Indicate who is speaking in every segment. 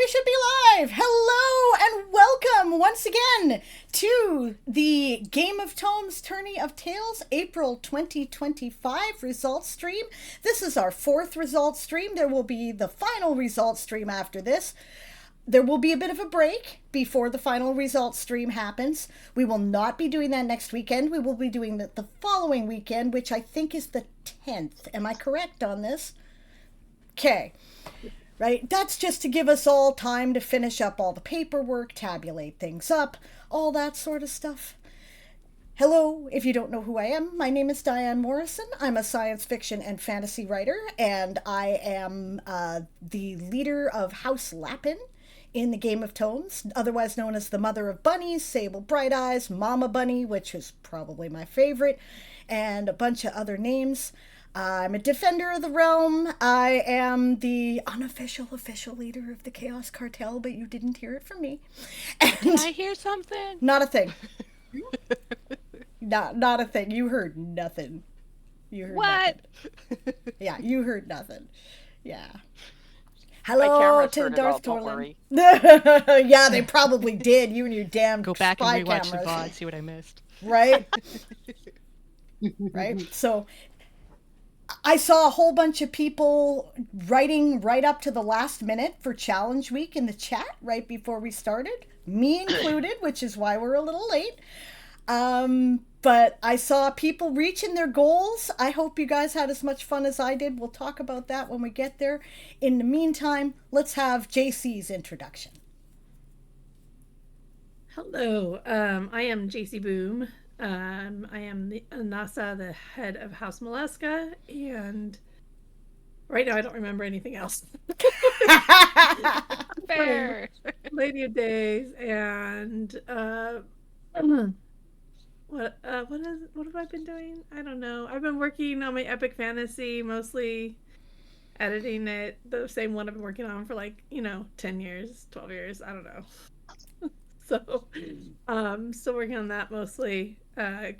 Speaker 1: we should be live! Hello and welcome once again to the Game of Tomes Tourney of Tales April 2025 results stream. This is our fourth results stream. There will be the final results stream after this. There will be a bit of a break before the final results stream happens. We will not be doing that next weekend. We will be doing that the following weekend, which I think is the 10th. Am I correct on this? Okay. Right? That's just to give us all time to finish up all the paperwork, tabulate things up, all that sort of stuff. Hello, if you don't know who I am, my name is Diane Morrison. I'm a science fiction and fantasy writer, and I am the leader of House Lapin in the Game of Tomes, otherwise known as the Mother of Bunnies, Sable Bright Eyes, Mama Bunny, which is probably my favorite, and a bunch of other names. I'm a defender of the realm. I am the unofficial official leader of the Chaos Cartel, but you didn't hear it from me.
Speaker 2: And did I hear something?
Speaker 1: Not a thing. Not a thing. You heard nothing. You heard
Speaker 2: what?
Speaker 1: Nothing. Yeah, you heard nothing. Yeah. Hello to the Darth Torlin. Yeah, they probably did. You and your damn
Speaker 2: Go back and rewatch
Speaker 1: cameras.
Speaker 2: The VOD, see what I missed.
Speaker 1: Right? Right? So I saw a whole bunch of people writing right up to the last minute for challenge week in the chat right before we started, me included, which is why we're a little late. But I saw people reaching their goals. I hope you guys had as much fun as I did. We'll talk about that when we get there. In the meantime, let's have JC's introduction.
Speaker 3: Hello, I am JC Boom. I am Nasa, the head of House Mollusca, and right now I don't remember anything else.
Speaker 2: Fair.
Speaker 3: Lady of Days, and what have I been doing? I don't know. I've been working on my epic fantasy, mostly editing it. The same one I've been working on for 10 years, 12 years. I don't know. So, still working on that mostly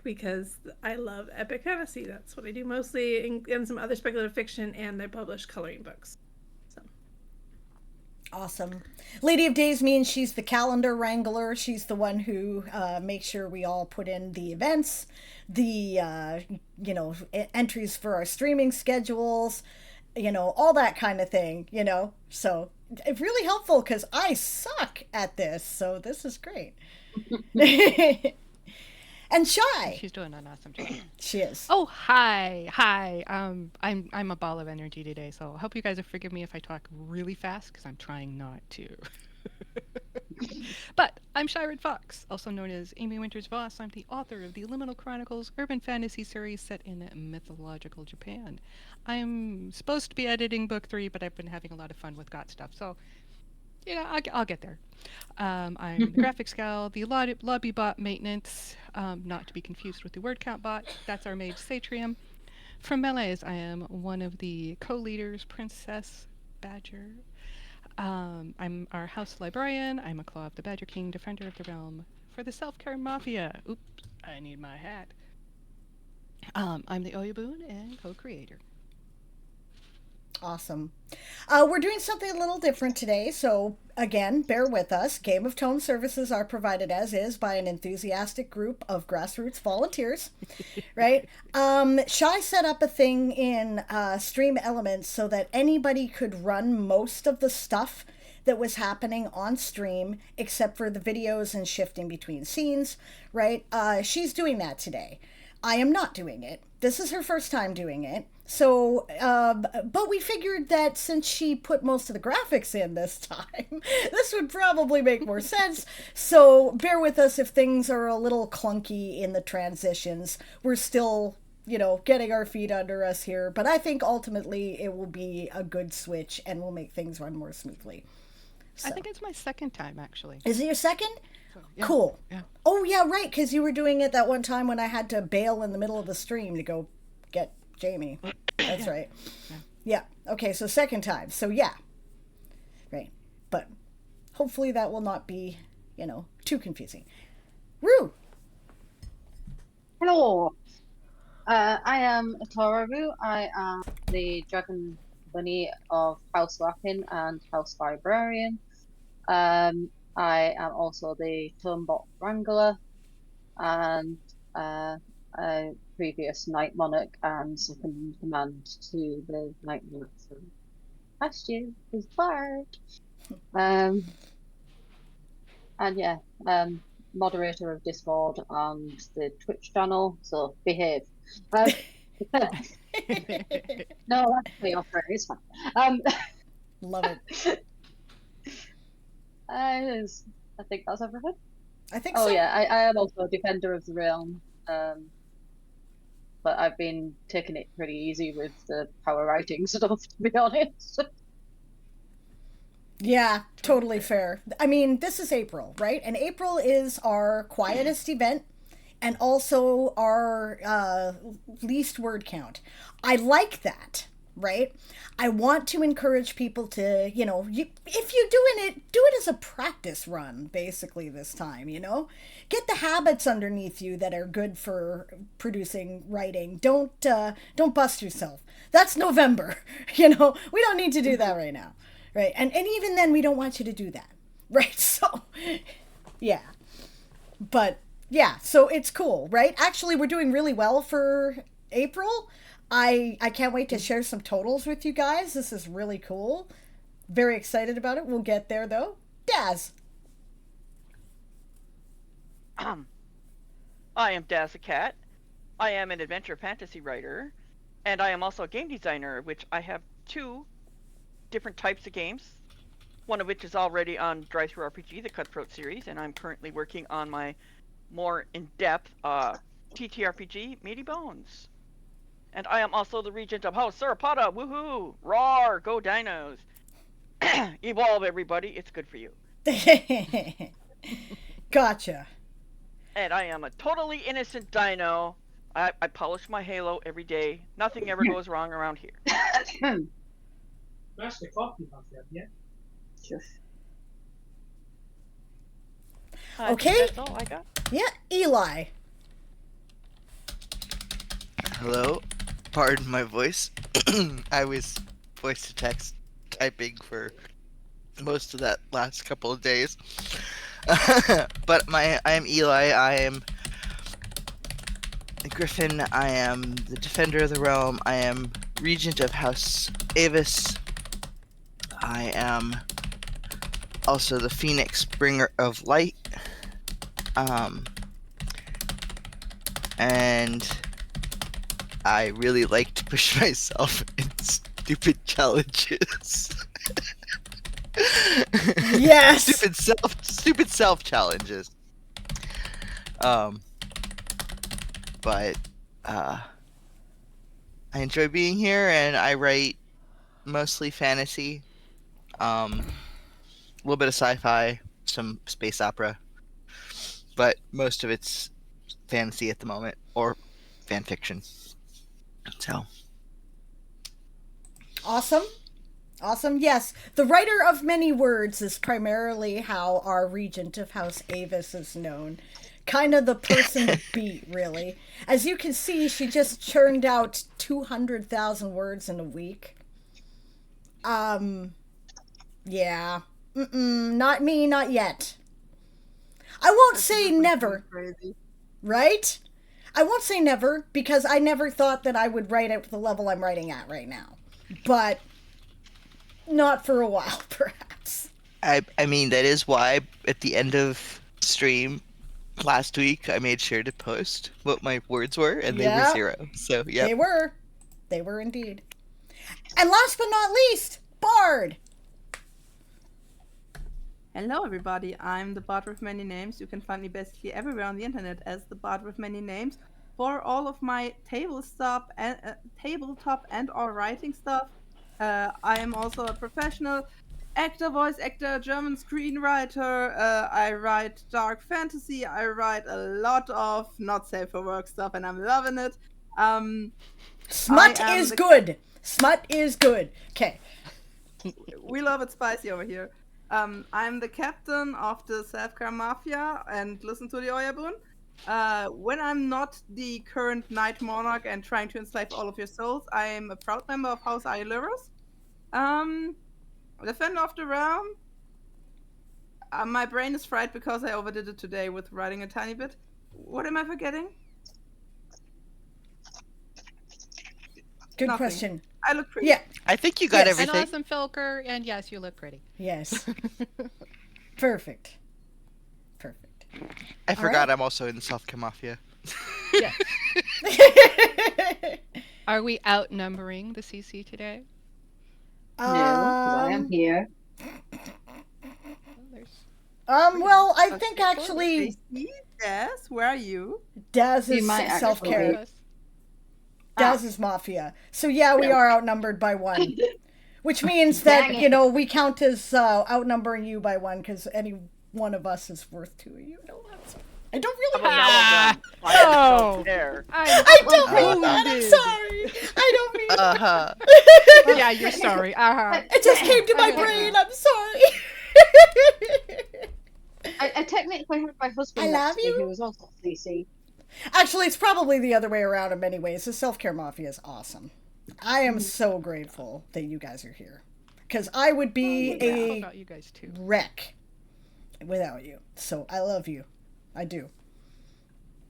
Speaker 3: because I love epic fantasy. That's what I do mostly, and some other speculative fiction, and I publish coloring books. So,
Speaker 1: awesome. Lady of Days means she's the calendar wrangler. She's the one who makes sure we all put in the events, the entries for our streaming schedules, all that kind of thing. So. It's really helpful because I suck at this, so this is great. And Shy.
Speaker 2: She's doing an awesome job.
Speaker 1: She is.
Speaker 2: Oh, hi. I'm a ball of energy today, so I hope you guys will forgive me if I talk really fast because I'm trying not to. But I'm Shyred Fox, also known as Amy Winters Voss. I'm the author of the Liminal Chronicles urban fantasy series set in mythological Japan. I'm supposed to be editing book 3, but I've been having a lot of fun with GOT stuff, so I'll get there. I'm the graphics gal, the lobby bot maintenance, not to be confused with the word count bot. That's our mage Satrium. From Melees, I am one of the co-leaders, Princess Badger. I'm our house librarian. I'm a Claw of the Badger King, defender of the realm for the Self-Care Mafia. Oops, I need my hat. I'm the Oyaboon and co-creator.
Speaker 1: Awesome. We're doing something a little different today, so again, bear with us. Game of Tome services are provided as is by an enthusiastic group of grassroots volunteers, right? Shy set up a thing in Stream Elements so that anybody could run most of the stuff that was happening on stream, except for the videos and shifting between scenes, right? She's doing that today. I am not doing it. This is her first time doing it. So, but we figured that since she put most of the graphics in this time, this would probably make more sense. So bear with us if things are a little clunky in the transitions. We're still, getting our feet under us here. But I think ultimately it will be a good switch and will make things run more smoothly. So.
Speaker 2: I think it's my second time, actually.
Speaker 1: Is it your second?
Speaker 2: Yeah.
Speaker 1: Cool.
Speaker 2: Yeah.
Speaker 1: Oh, yeah, right, because you were doing it that one time when I had to bail in the middle of the stream to go get Jamie. That's right. Yeah. Okay, so second time. So, yeah. Right. But hopefully that will not be, too confusing. Rue!
Speaker 4: Hello! I am Toraru. I am the Dragon Bunny of House Lapin and House Librarian. I am also the Turnbot Wrangler and a previous Night Monarch and second in command to the Night Monarchs from last year, who's Bard. And yeah, moderator of Discord and the Twitch channel, so behave. No, that's the offer. It's fine.
Speaker 1: Love it.
Speaker 4: I think that's everything.
Speaker 1: I think
Speaker 4: Oh
Speaker 1: so.
Speaker 4: yeah, I am also a defender of the realm. But I've been taking it pretty easy with the power writing stuff, to be honest.
Speaker 1: Yeah, totally fair. I mean, this is April, right? And April is our quietest event and also our least word count. I like that, right? I want to encourage people to, if you're doing it, do it as a practice run, basically, this time, Get the habits underneath you that are good for producing writing. Don't bust yourself. That's November, We don't need to do that right now. Right. And even then, we don't want you to do that. Right. So, yeah. But, yeah. So it's cool, right? Actually, we're doing really well for April. I can't wait to share some totals with you guys. This is really cool. Very excited about it. We'll get there, though. Daz.
Speaker 5: I am Daz the Cat. I am an adventure fantasy writer. And I am also a game designer, which I have 2 different types of games, one of which is already on Drive-Thru RPG, the Cutthroat series, and I'm currently working on my more in-depth TTRPG, Meaty Bones. And I am also the regent of House Sauropoda, woohoo! Roar! Go Dinos! Evolve, everybody, it's good for you.
Speaker 1: Gotcha.
Speaker 5: And I am a totally innocent dino. I polish my halo every day. Nothing ever goes wrong around here.
Speaker 6: That's the coffee off there, yeah?
Speaker 1: Okay.
Speaker 5: That's all I got.
Speaker 1: Yeah, Eli.
Speaker 7: Hello. Pardon my voice. I was voice to text typing for most of that last couple of days. But I am Eli. I am a Griffin. I am the Defender of the Realm. I am Regent of House Avis. I am also the Phoenix Bringer of Light. And I really like to push myself in stupid challenges.
Speaker 1: Yes.
Speaker 7: Stupid self challenges. But I enjoy being here, and I write mostly fantasy. A little bit of sci-fi, some space opera, but most of it's fantasy at the moment, or fan fiction. So
Speaker 1: Awesome. Yes, the writer of many words is primarily how our regent of House Avis is known. Kind of the person to beat, really. As you can see, she just churned out 200,000 words in a week. Yeah. Not me, not yet. I won't say never.
Speaker 3: Crazy.
Speaker 1: Right? I won't say never, because I never thought that I would write at the level I'm writing at right now. But not for a while, perhaps.
Speaker 7: I mean, that is why at the end of stream last week I made sure to post what my words were, and they were 0. So yeah,
Speaker 1: They were indeed. And last but not least, Bard.
Speaker 8: Hello everybody, I'm the Bard with Many Names. You can find me basically everywhere on the internet as the Bard with Many Names for all of my tabletop and or writing stuff. I am also a professional actor, voice actor, German screenwriter. I write dark fantasy. I write a lot of not safe for work stuff, and I'm loving it.
Speaker 1: Smut is good. Smut is good. Okay.
Speaker 8: We love it spicy over here. I'm the captain of the Self-Care Mafia and listen to the Oyabun. When I'm not the current Night Monarch and trying to enslave all of your souls, I am a proud member of House Iluris. Defender of the Realm. My brain is fried because I overdid it today with writing a tiny bit. What am I forgetting?
Speaker 1: Good
Speaker 8: Nothing.
Speaker 1: question.
Speaker 8: I look pretty.
Speaker 1: Yeah.
Speaker 7: I think you got
Speaker 1: Yes.
Speaker 2: An
Speaker 7: everything.
Speaker 2: awesome Felker, and yes, you look pretty.
Speaker 1: Yes. Perfect. Perfect.
Speaker 7: I forgot
Speaker 1: right.
Speaker 7: I'm also in the Self-Care Mafia.
Speaker 2: Yes. Are we outnumbering the CC today?
Speaker 4: No, 'cause I am here.
Speaker 2: Well, there's
Speaker 1: Well, I
Speaker 2: That's
Speaker 1: think
Speaker 2: straightforward.
Speaker 1: actually
Speaker 8: Yes, where are you?
Speaker 1: Daz
Speaker 4: You
Speaker 1: is
Speaker 4: might actually
Speaker 1: self-care.
Speaker 4: be.
Speaker 2: us.
Speaker 1: Daz is mafia. So yeah, we are outnumbered by 1. Which means that,
Speaker 4: Dang it.
Speaker 1: we count as outnumbering you by 1 because any one of us is worth 2 of you. No, I don't
Speaker 5: I'm
Speaker 1: really
Speaker 5: a mellow gun. I don't care.
Speaker 1: I don't mean that. I'm sorry. I don't mean that.
Speaker 7: Uh-huh.
Speaker 2: Yeah, you're sorry.
Speaker 1: It just came to my brain. I'm sorry.
Speaker 4: I technically have my husband
Speaker 1: I
Speaker 4: next
Speaker 1: love
Speaker 4: to me
Speaker 1: you.
Speaker 4: who is also CC.
Speaker 1: Actually, it's probably the other way around in many ways. The Self-Care Mafia is awesome. I am so grateful that you guys are here. Because I would be
Speaker 2: How
Speaker 1: a
Speaker 2: about you guys too?
Speaker 1: wreck without you. So I love you. I do.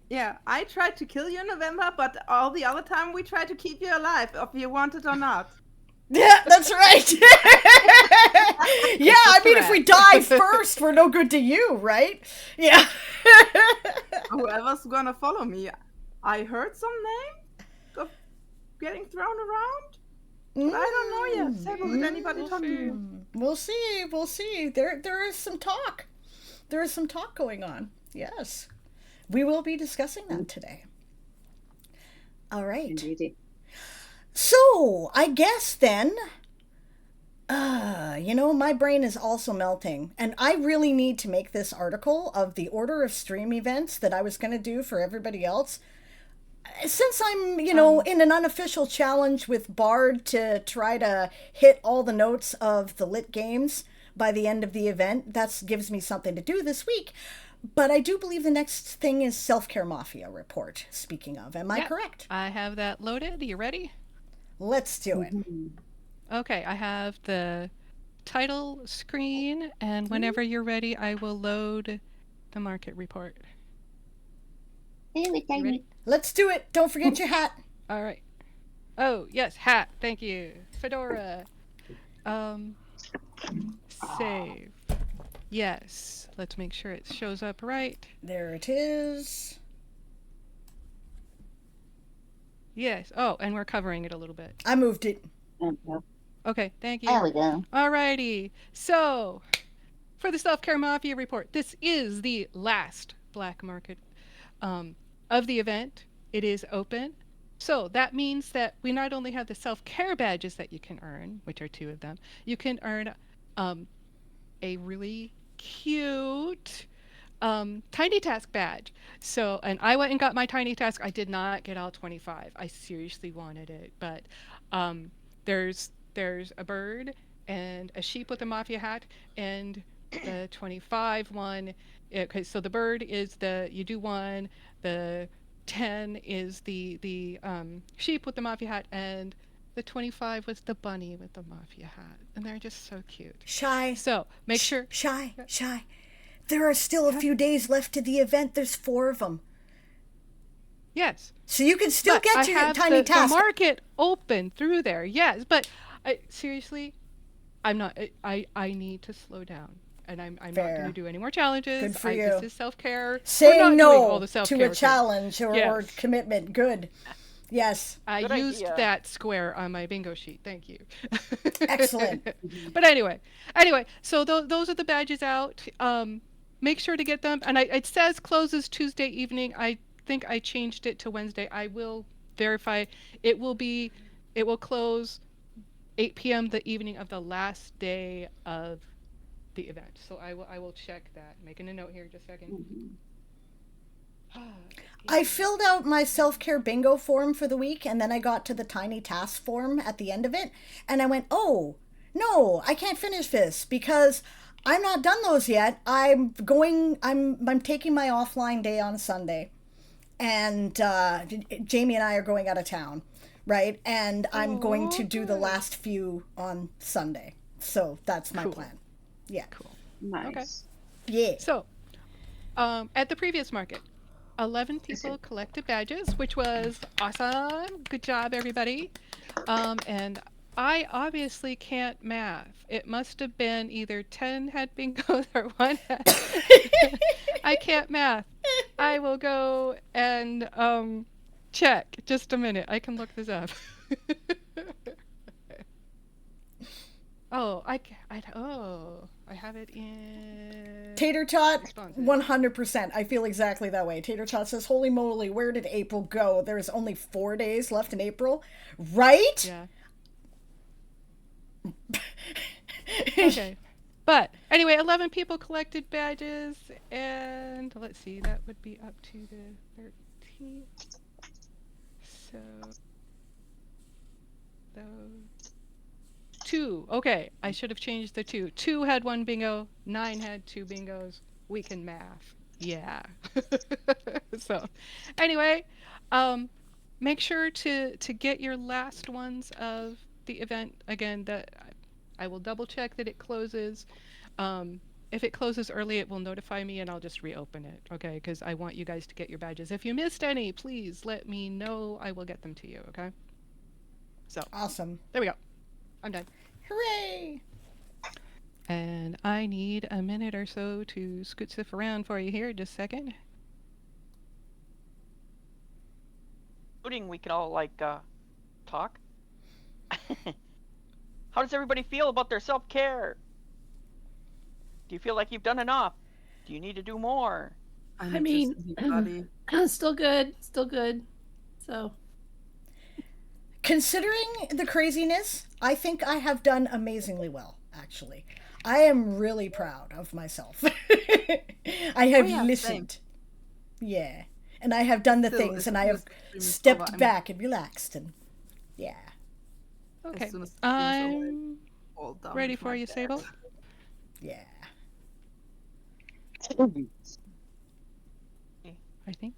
Speaker 8: Yeah, I tried to kill you in November, but all the other time we tried to keep you alive, if you want it or not.
Speaker 1: Yeah, that's right. Yeah, I mean, if we die first, we're no good to you, right? Yeah.
Speaker 8: Whoever's gonna follow me. I heard some name of getting thrown around, but I don't know yet. Sable, did anybody
Speaker 2: We'll
Speaker 8: talk to
Speaker 2: see.
Speaker 8: you?
Speaker 1: We'll see. We'll see. There is some talk. There is some talk going on. Yes. We will be discussing that today. All right.
Speaker 4: Indeed.
Speaker 1: So, I guess then, my brain is also melting. And I really need to make this article of the order of stream events that I was going to do for everybody else. Since I'm, in an unofficial challenge with Bard to try to hit all the notes of the lit games by the end of the event, that gives me something to do this week. But I do believe the next thing is Self-Care Mafia report, speaking of. Am I
Speaker 2: Yep.
Speaker 1: correct?
Speaker 2: I have that loaded. You ready?
Speaker 1: Let's do it.
Speaker 2: Okay, I have the title screen, and whenever you're ready, I will load the market report. You ready?
Speaker 1: Let's do it. Don't forget your hat.
Speaker 2: All right. Oh, yes, hat. Thank you. Fedora. Save. Yes. Let's make sure it shows up right.
Speaker 1: There it is.
Speaker 2: Yes. Oh, and we're covering it a little bit.
Speaker 1: I moved it.
Speaker 2: Okay, thank you.
Speaker 4: There we go.
Speaker 2: Alrighty. So, for the Self-Care Mafia report, this is the last black market of the event. It is open. So that means that we not only have the self-care badges that you can earn, which are 2 of them, you can earn a really cute tiny task badge. So, and I went and got my tiny task. I did not get all 25. I seriously wanted it, but there's a bird and a sheep with a mafia hat, and the 25 one. Okay, so the bird is you do 1. The 10 is the sheep with the mafia hat, and the 25 was the bunny with the mafia hat, and they're just so cute.
Speaker 1: Shy.
Speaker 2: So make sure.
Speaker 1: Shy. There are still a few days left to the event. There's 4 of them.
Speaker 2: Yes.
Speaker 1: So you can still
Speaker 2: But
Speaker 1: get
Speaker 2: I
Speaker 1: your
Speaker 2: have
Speaker 1: tiny
Speaker 2: the
Speaker 1: task.
Speaker 2: market open through there. Yes, but seriously, I'm not. I need to slow down, and I'm not
Speaker 1: Fair.
Speaker 2: going to do any more challenges.
Speaker 1: Good for
Speaker 2: This
Speaker 1: you.
Speaker 2: is self-care. We're
Speaker 1: Say
Speaker 2: not doing all
Speaker 1: no
Speaker 2: the
Speaker 1: to
Speaker 2: self-care
Speaker 1: a
Speaker 2: things.
Speaker 1: challenge or
Speaker 2: Yes.
Speaker 1: commitment. Good. Yes.
Speaker 2: I
Speaker 5: Good
Speaker 2: used
Speaker 5: idea.
Speaker 2: that square on my bingo sheet. Thank you.
Speaker 1: Excellent.
Speaker 2: But anyway, so those are the badges out. Make sure to get them. And it says closes Tuesday evening. I think I changed it to Wednesday. I will verify. It will close 8 p.m. the evening of the last day of the event. So I will check that. Making a note here, just a second.
Speaker 1: I filled out my self-care bingo form for the week, and then I got to the tiny task form at the end of it, and I went, oh, no, I can't finish this because I'm not done those yet. I'm taking my offline day on Sunday, and Jamie and I are going out of town, right? And I'm going to do the last few on Sunday. So that's my plan. Yeah.
Speaker 2: Cool.
Speaker 4: Nice.
Speaker 2: Okay.
Speaker 1: Yeah.
Speaker 2: So, at the previous market, 11 people collected badges, which was awesome. Good job, everybody. And I obviously can't math. It must have been either 10 had bingos or one had. I can't math. I will go and check. Just a minute. I can look this up. Oh, I have it in
Speaker 1: Tater Tot,
Speaker 2: responses.
Speaker 1: 100%. I feel exactly that way. Tater Tot says, holy moly, where did April go? There's only 4 days left in April. Right?
Speaker 2: Yeah. Okay. But anyway, 11 people collected badges, and let's see, that would be up to the 13th. So, those 2. Okay, I should have changed the 2. 2 had 1 bingo, 9 had 2 bingos. We can math. Yeah. So, anyway, make sure to get your last ones of the event. Again, that I will double check that it closes. If it closes early, it will notify me and I'll just reopen it, okay? Because I want you guys to get your badges. If you missed any, please let me know. I will get them to you, okay? So,
Speaker 1: Awesome.
Speaker 2: there we go. I'm done.
Speaker 1: Hooray!
Speaker 2: And I need a minute or so to scoot stuff around for you here. Just a second.
Speaker 5: Including we could all talk. How does everybody feel about their self-care? Do you feel like you've done enough? Do you need to do more?
Speaker 3: I mean, still good. So,
Speaker 1: Considering the craziness, I think I have done amazingly well, actually. I am really proud of myself. I have listened. Same. Yeah. And I have done the things, and I have stepped back and relaxed, and yeah.
Speaker 2: Okay. I'm ready for you, Sable.
Speaker 1: Yeah.
Speaker 2: I think.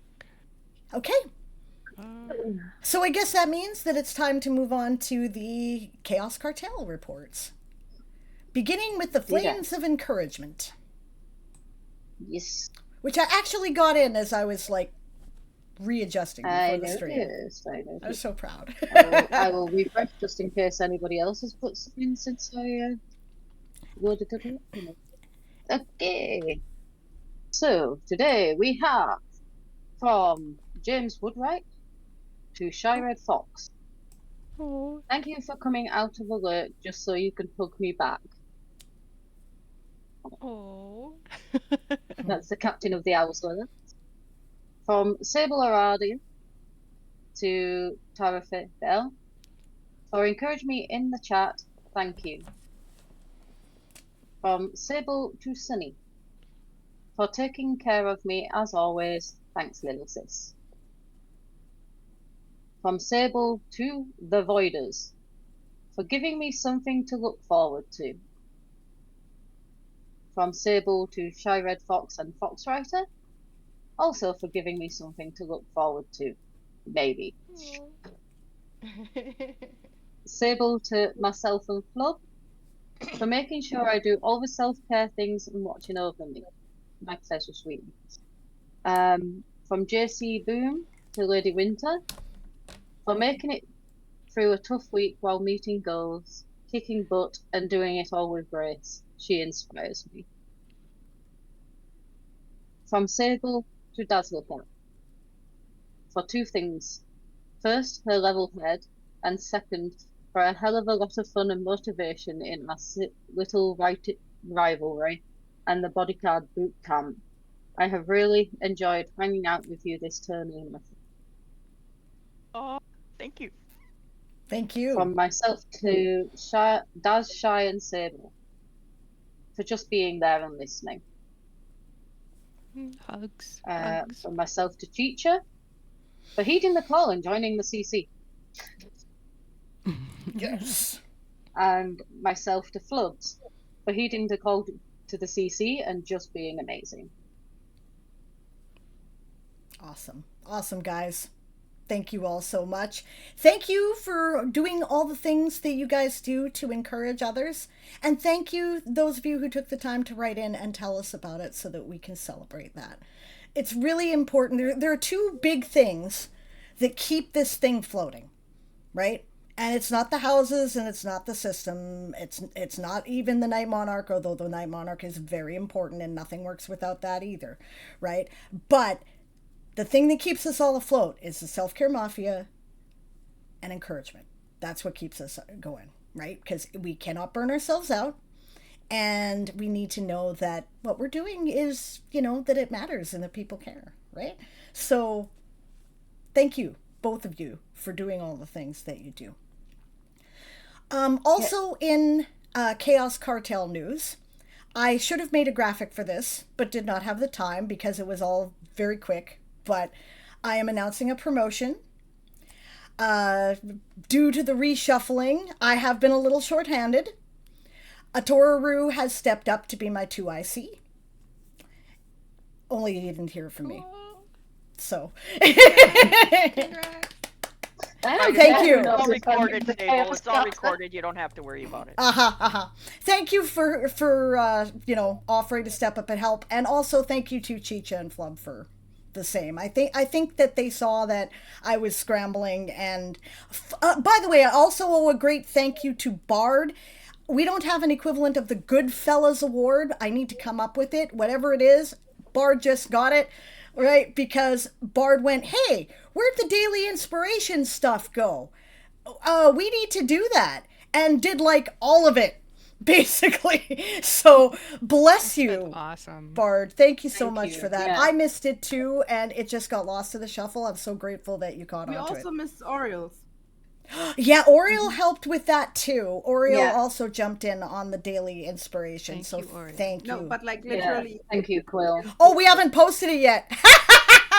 Speaker 1: Okay. So I guess that means that it's time to move on to the Chaos Cartel reports. Beginning with the Flames of Encouragement.
Speaker 4: Yes.
Speaker 1: Which I actually got in as I was, like, readjusting before the stream. I was so proud.
Speaker 4: I will refresh just in case anybody else has put something in since I loaded it up. Okay. So, today we have from James Woodwright to Shy-Red Fox.
Speaker 2: Oh.
Speaker 4: Thank you for coming out of alert just so you can hug me back.
Speaker 2: Oh.
Speaker 4: That's the captain of the Owlsweather. From Sable Aradia to Tara Bell. For encouraging me in the chat, thank you. From Sable to Sunny. For taking care of me as always, thanks little sis. From Sable to the Voiders. For giving me something to look forward to. From Sable to Shy-Red Fox and Foxwriter. Also for giving me something to look forward to. Maybe. Sable to myself and Flub. For making sure I do all the self-care things and watching over me. My pleasure, sweetie. From JC Boom to Lady Winter. For making it through a tough week while meeting goals, kicking butt and doing it all with grace. She inspires me. From Sable to Dazzlecat. For 2 things. First, her level head, and second, for a hell of a lot of fun and motivation in our little rivalry and the bodyguard boot camp. I have really enjoyed hanging out with you this tourney.
Speaker 5: Oh, thank you.
Speaker 1: Thank you.
Speaker 4: From myself to Daz, Shy, and Sable. For just being there and listening.
Speaker 2: Hugs.
Speaker 4: From myself to Teacher. For heeding the call and joining the CC.
Speaker 1: Yes.
Speaker 4: And myself to Flubs. For heeding the call to the CC and just being amazing.
Speaker 1: Awesome. Awesome, guys. Thank you all so much. Thank you for doing all the things that you guys do to encourage others. And thank you, those of you who took the time to write in and tell us about it so that we can celebrate that. It's really important. There are two big things that keep this thing floating, right? And it's not the houses and it's not the system. It's not even the Night Monarch, although the Night Monarch is very important and nothing works without that either, right? But the thing that keeps us all afloat is the self-care mafia and encouragement. That's what keeps us going, right? Because we cannot burn ourselves out. And we need to know that what we're doing is, that it matters and that people care, right? So thank you, both of you, for doing all the things that you do. Also in Chaos Cartel news, I should have made a graphic for this, but did not have the time because it was all very quick. But I am announcing a promotion. Due to the reshuffling, I have been a little shorthanded. Atoraru has stepped up to be my 2IC. Only you didn't hear from me. So.
Speaker 2: Congrats.
Speaker 1: Thank you.
Speaker 5: It's all recorded, Sable. It's all recorded. You don't have to worry about it.
Speaker 1: Thank you for offering to step up and help. And also thank you to Chicha and Flub for the same. I think that they saw that I was scrambling. And by the way, I also owe a great thank you to Bard. We don't have an equivalent of the Goodfellas Award. I need to come up with it. Whatever it is, Bard just got it, right? Because Bard went, hey, where'd the daily inspiration stuff go? We need to do that. And did all of it, basically. So bless you.
Speaker 2: That's awesome.
Speaker 1: Bard. Thank you so much
Speaker 4: you.
Speaker 1: for that.
Speaker 4: Yeah.
Speaker 1: I missed it too, and it just got lost to the shuffle. I'm so grateful that you caught
Speaker 8: We
Speaker 1: onto
Speaker 8: also
Speaker 1: it.
Speaker 8: missed Orioles.
Speaker 1: Yeah, Oriel helped with that too. Oriel
Speaker 4: Yeah.
Speaker 1: also jumped in on the daily inspiration.
Speaker 2: Thank
Speaker 1: so
Speaker 2: you, Oriel.
Speaker 1: thank you.
Speaker 8: No, but
Speaker 4: Yeah.
Speaker 8: literally.
Speaker 4: Thank you, Quill.
Speaker 1: Oh, we haven't posted it yet.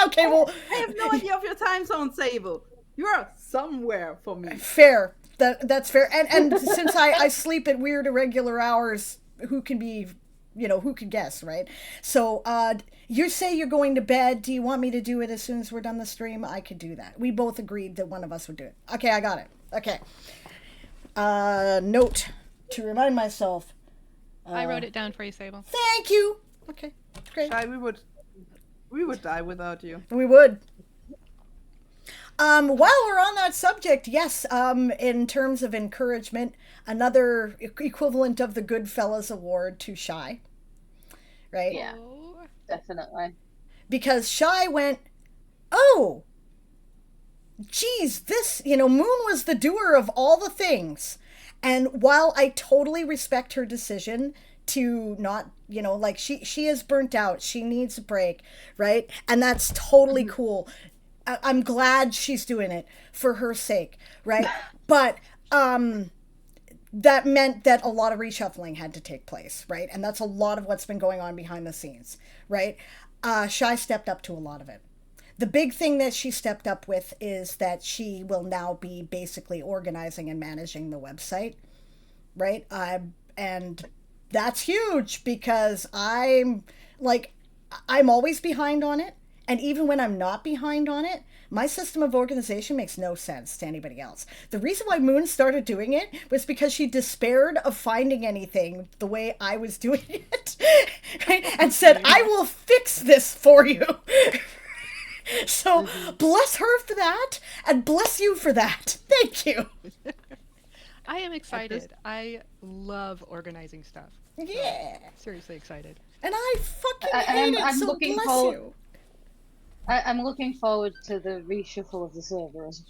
Speaker 1: Okay, well,
Speaker 8: I have no idea of your time zone, Sable. You are somewhere for me.
Speaker 1: fair. That's fair. And since I sleep at weird irregular hours, who can guess, right? So, you say you're going to bed. Do you want me to do it as soon as we're done the stream? I could do that. We both agreed that one of us would do it. Okay, I got it. Okay. Note to remind myself.
Speaker 2: I wrote it down for you, Sable.
Speaker 1: Thank you. Okay, great.
Speaker 8: Shy, we would die without you.
Speaker 1: We would. While we're on that subject, yes, in terms of encouragement, another equivalent of the Goodfellas Award to Shy. Right?
Speaker 4: Yeah.
Speaker 2: Oh.
Speaker 4: Definitely.
Speaker 1: Because Shy went, oh, geez, this, Moon was the doer of all the things. And while I totally respect her decision to not, she is burnt out, she needs a break, right? And that's totally cool. I'm glad she's doing it for her sake, right? But that meant that a lot of reshuffling had to take place, right? And that's a lot of what's been going on behind the scenes, right? Shy stepped up to a lot of it. The big thing that she stepped up with is that she will now be basically organizing and managing the website, right? And that's huge because I'm always behind on it. And even when I'm not behind on it, my system of organization makes no sense to anybody else. The reason why Moon started doing it was because she despaired of finding anything the way I was doing it, right? And said, I will fix this for you. So bless her for that, and bless you for that. Thank you.
Speaker 2: I am excited. I love organizing stuff.
Speaker 1: Yeah.
Speaker 2: Seriously excited.
Speaker 1: And I fucking
Speaker 4: I-
Speaker 1: hate it,
Speaker 4: I'm
Speaker 1: so
Speaker 4: looking
Speaker 1: bless
Speaker 4: forward-
Speaker 1: you.
Speaker 4: I'm looking forward to the reshuffle of the servers.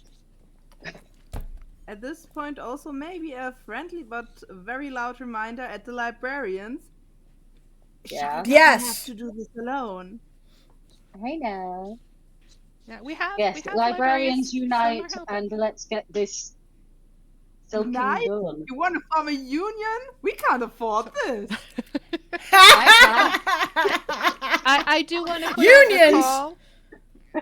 Speaker 8: At this point, also maybe a friendly but very loud reminder at the librarians.
Speaker 4: Yeah.
Speaker 8: You
Speaker 1: Yes.
Speaker 8: have to do this alone.
Speaker 4: I know.
Speaker 2: Yeah, we have.
Speaker 4: Yes,
Speaker 2: we have
Speaker 4: librarians
Speaker 2: Some are
Speaker 4: unite
Speaker 2: helping.
Speaker 4: and let's get this silking
Speaker 8: Unite?
Speaker 4: done.
Speaker 8: You want to form a union? We can't afford this.
Speaker 2: I do want to put
Speaker 1: Unions!
Speaker 2: out a call.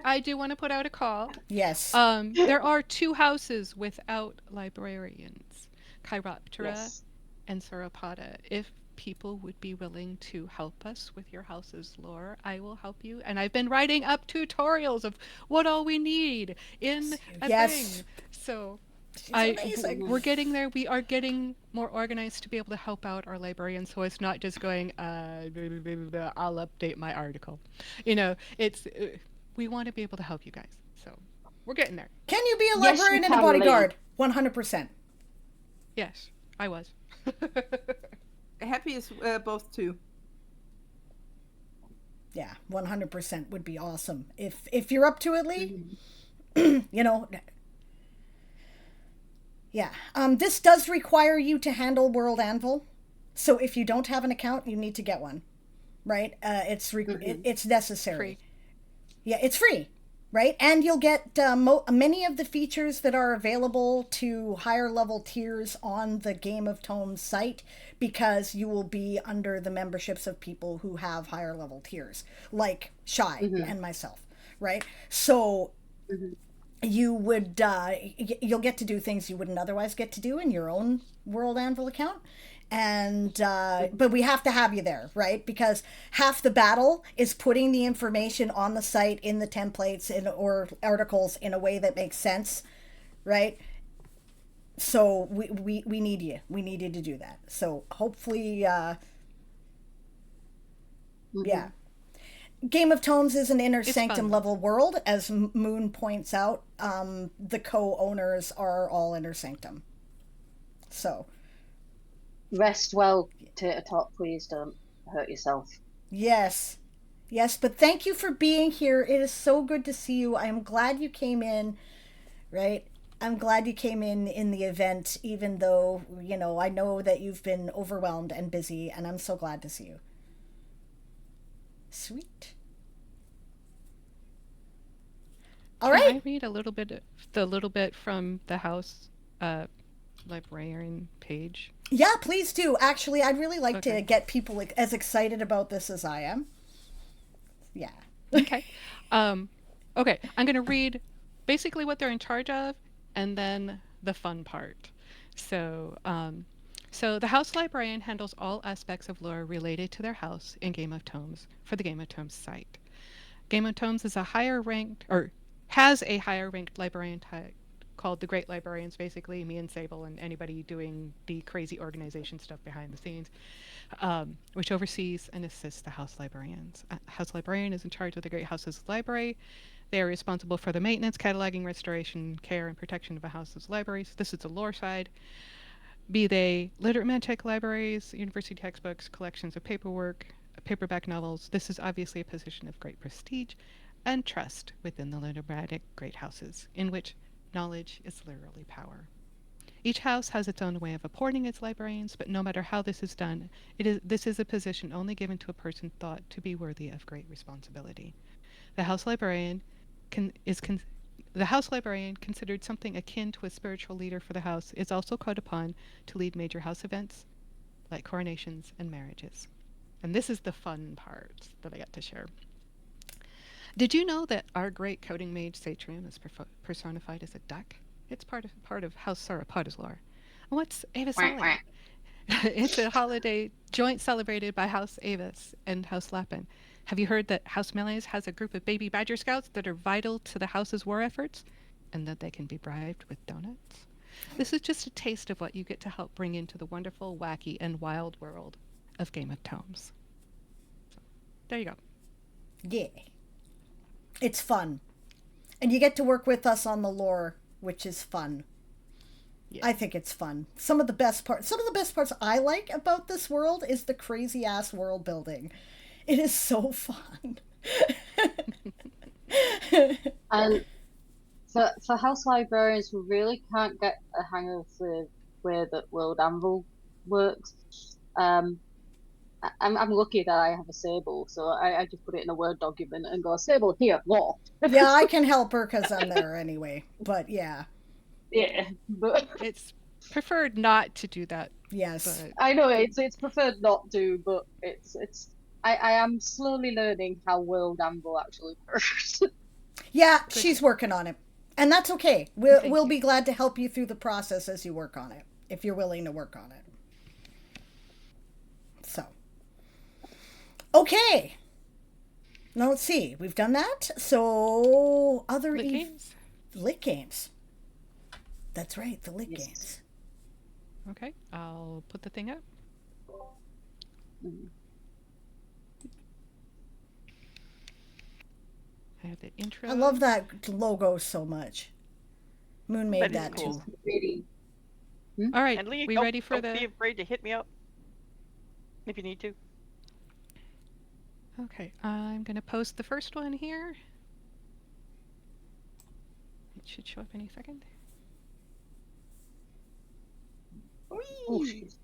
Speaker 2: I do want to put out a call.
Speaker 1: Yes.
Speaker 2: There are 2 houses without librarians, Chiroptera
Speaker 4: Yes.
Speaker 2: and Sauropoda. If people would be willing to help us with your house's lore, I will help you. And I've been writing up tutorials of what all we need in a
Speaker 1: Yes.
Speaker 2: thing. So
Speaker 1: She's amazing.
Speaker 2: we're getting there. We are getting more organized to be able to help out our librarians. So it's not just going, blah, blah, blah, blah, I'll update my article. You know, it's we want to be able to help you guys. So we're getting there.
Speaker 1: Can you be a
Speaker 4: Yes,
Speaker 1: librarian
Speaker 4: you
Speaker 1: and a
Speaker 4: can,
Speaker 1: bodyguard? 100%.
Speaker 2: Yes, I was.
Speaker 8: Happy is both too.
Speaker 1: Yeah, 100% would be awesome. If you're up to it, Lee, you know. Yeah. This does require you to handle World Anvil. So if you don't have an account, you need to get one. Right? It's necessary.
Speaker 2: Free.
Speaker 1: Yeah, it's free. Right? And you'll get many of the features that are available to higher level tiers on the Game of Tomes site, because you will be under the memberships of people who have higher level tiers, like Shy and myself. Right? So you would you'll get to do things you wouldn't otherwise get to do in your own World Anvil account. And but we have to have you there, right? Because half the battle is putting the information on the site in the templates or articles in a way that makes sense, right? So we need you. We need you to do that. So hopefully, yeah. Game of Tomes is an inner sanctum level world, as Moon points out. The co-owners are all inner sanctum. So
Speaker 4: Rest well, Tater Tot. Please don't hurt yourself.
Speaker 1: yes, but thank you for being here. It is so good to see you. I am glad you came in. Right, I'm glad you came in the event, even though I know that you've been overwhelmed and busy, and I'm so glad to see you. Sweet. All right.
Speaker 2: Can I read a little bit from the house librarian page?
Speaker 1: Yeah, please do. Actually, I'd really like to get people as excited about this as I am. Yeah.
Speaker 2: Okay. Okay, I'm going to read basically what they're in charge of, and then the fun part. So the house librarian handles all aspects of lore related to their house in Game of Tomes for the Game of Tomes site. Game of Tomes is has a higher ranked librarian type called the Great Librarians, basically me and Sable and anybody doing the crazy organization stuff behind the scenes, which oversees and assists the house librarians. House librarian is in charge of the Great House's library. They are responsible for the maintenance, cataloging, restoration, care, and protection of a house's libraries. This is the lore side. Be they literature libraries, university textbooks, collections of paperwork, paperback novels, this is obviously a position of great prestige and trust within the literatic great houses, in which knowledge is literally power. Each house has its own way of appointing its librarians, but no matter how this is done, this is a position only given to a person thought to be worthy of great responsibility. The house librarian considered something akin to a spiritual leader for the house, is also called upon to lead major house events like coronations and marriages. And this is the fun part that I got to share. Did you know that our great coding mage Satrium is personified as a duck? It's part of House Sauropoda's lore. What's Avis Holiday? It's a holiday joint celebrated by House Avis and House Lapin. Have you heard that House Melees has a group of baby badger scouts that are vital to the house's war efforts, and that they can be bribed with donuts? This is just a taste of what you get to help bring into the wonderful, wacky, and wild world of Game of Tomes. So, there you go.
Speaker 1: Yeah. It's fun. And you get to work with us on the lore, which is fun. Yeah. I think it's fun. Some of the best parts I like about this world is the crazy ass world building. It is so fun.
Speaker 4: And for house librarians who really can't get a hang of the way that World Anvil works, I'm lucky that I have a Sable, so I just put it in a Word document and go, Sable, here, more.
Speaker 1: Yeah, I can help her because I'm there anyway, but yeah.
Speaker 4: Yeah, but
Speaker 2: it's preferred not to do that.
Speaker 1: Yes.
Speaker 2: But
Speaker 4: I know it's preferred not to, but I am slowly learning how World Anvil actually works.
Speaker 1: Yeah, she's working on it. And that's okay. We'll be glad to help you through the process as you work on it, if you're willing to work on it. So Okay. Now let's see. We've done that. So other
Speaker 2: Lit games.
Speaker 1: lit games. That's right, the lit
Speaker 4: Yes.
Speaker 1: games.
Speaker 2: Okay, I'll put the thing up.
Speaker 4: Mhm.
Speaker 2: I have the intro.
Speaker 1: I love that logo so much. Moon made
Speaker 5: That is
Speaker 1: that
Speaker 5: cool.
Speaker 1: too.
Speaker 4: Really.
Speaker 2: All right,
Speaker 5: And Lee,
Speaker 2: we
Speaker 5: don't,
Speaker 2: ready for
Speaker 5: don't be
Speaker 2: the?
Speaker 5: afraid to hit me up if you need to.
Speaker 2: Okay, I'm gonna post the first one here. It should show up any second.
Speaker 4: Oh,
Speaker 8: Whee!
Speaker 4: she's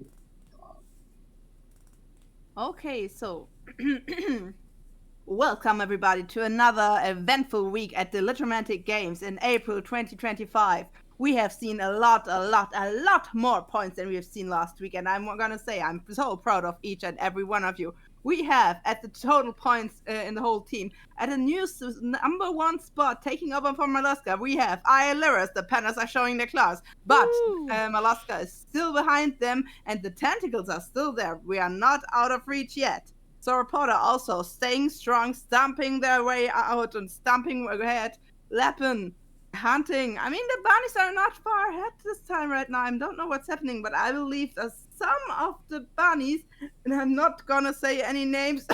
Speaker 8: Okay, so welcome everybody to another eventful week at the Literamantic Games in April 2025. We have seen a lot more points than we have seen last week, and I'm gonna say I'm so proud of each and every one of you. We have, at the total points in the whole team, at a new number one spot, taking over from Malaska, we have Lyris. The pandas are showing their class, but Malaska is still behind them, and the tentacles are still there. We are not out of reach yet. Sauropoda also staying strong, stomping their way out and stomping ahead. Lappin, hunting. I mean, the bunnies are not far ahead this time right now. I don't know what's happening, but I believe that some of the bunnies, and I'm not gonna say any names,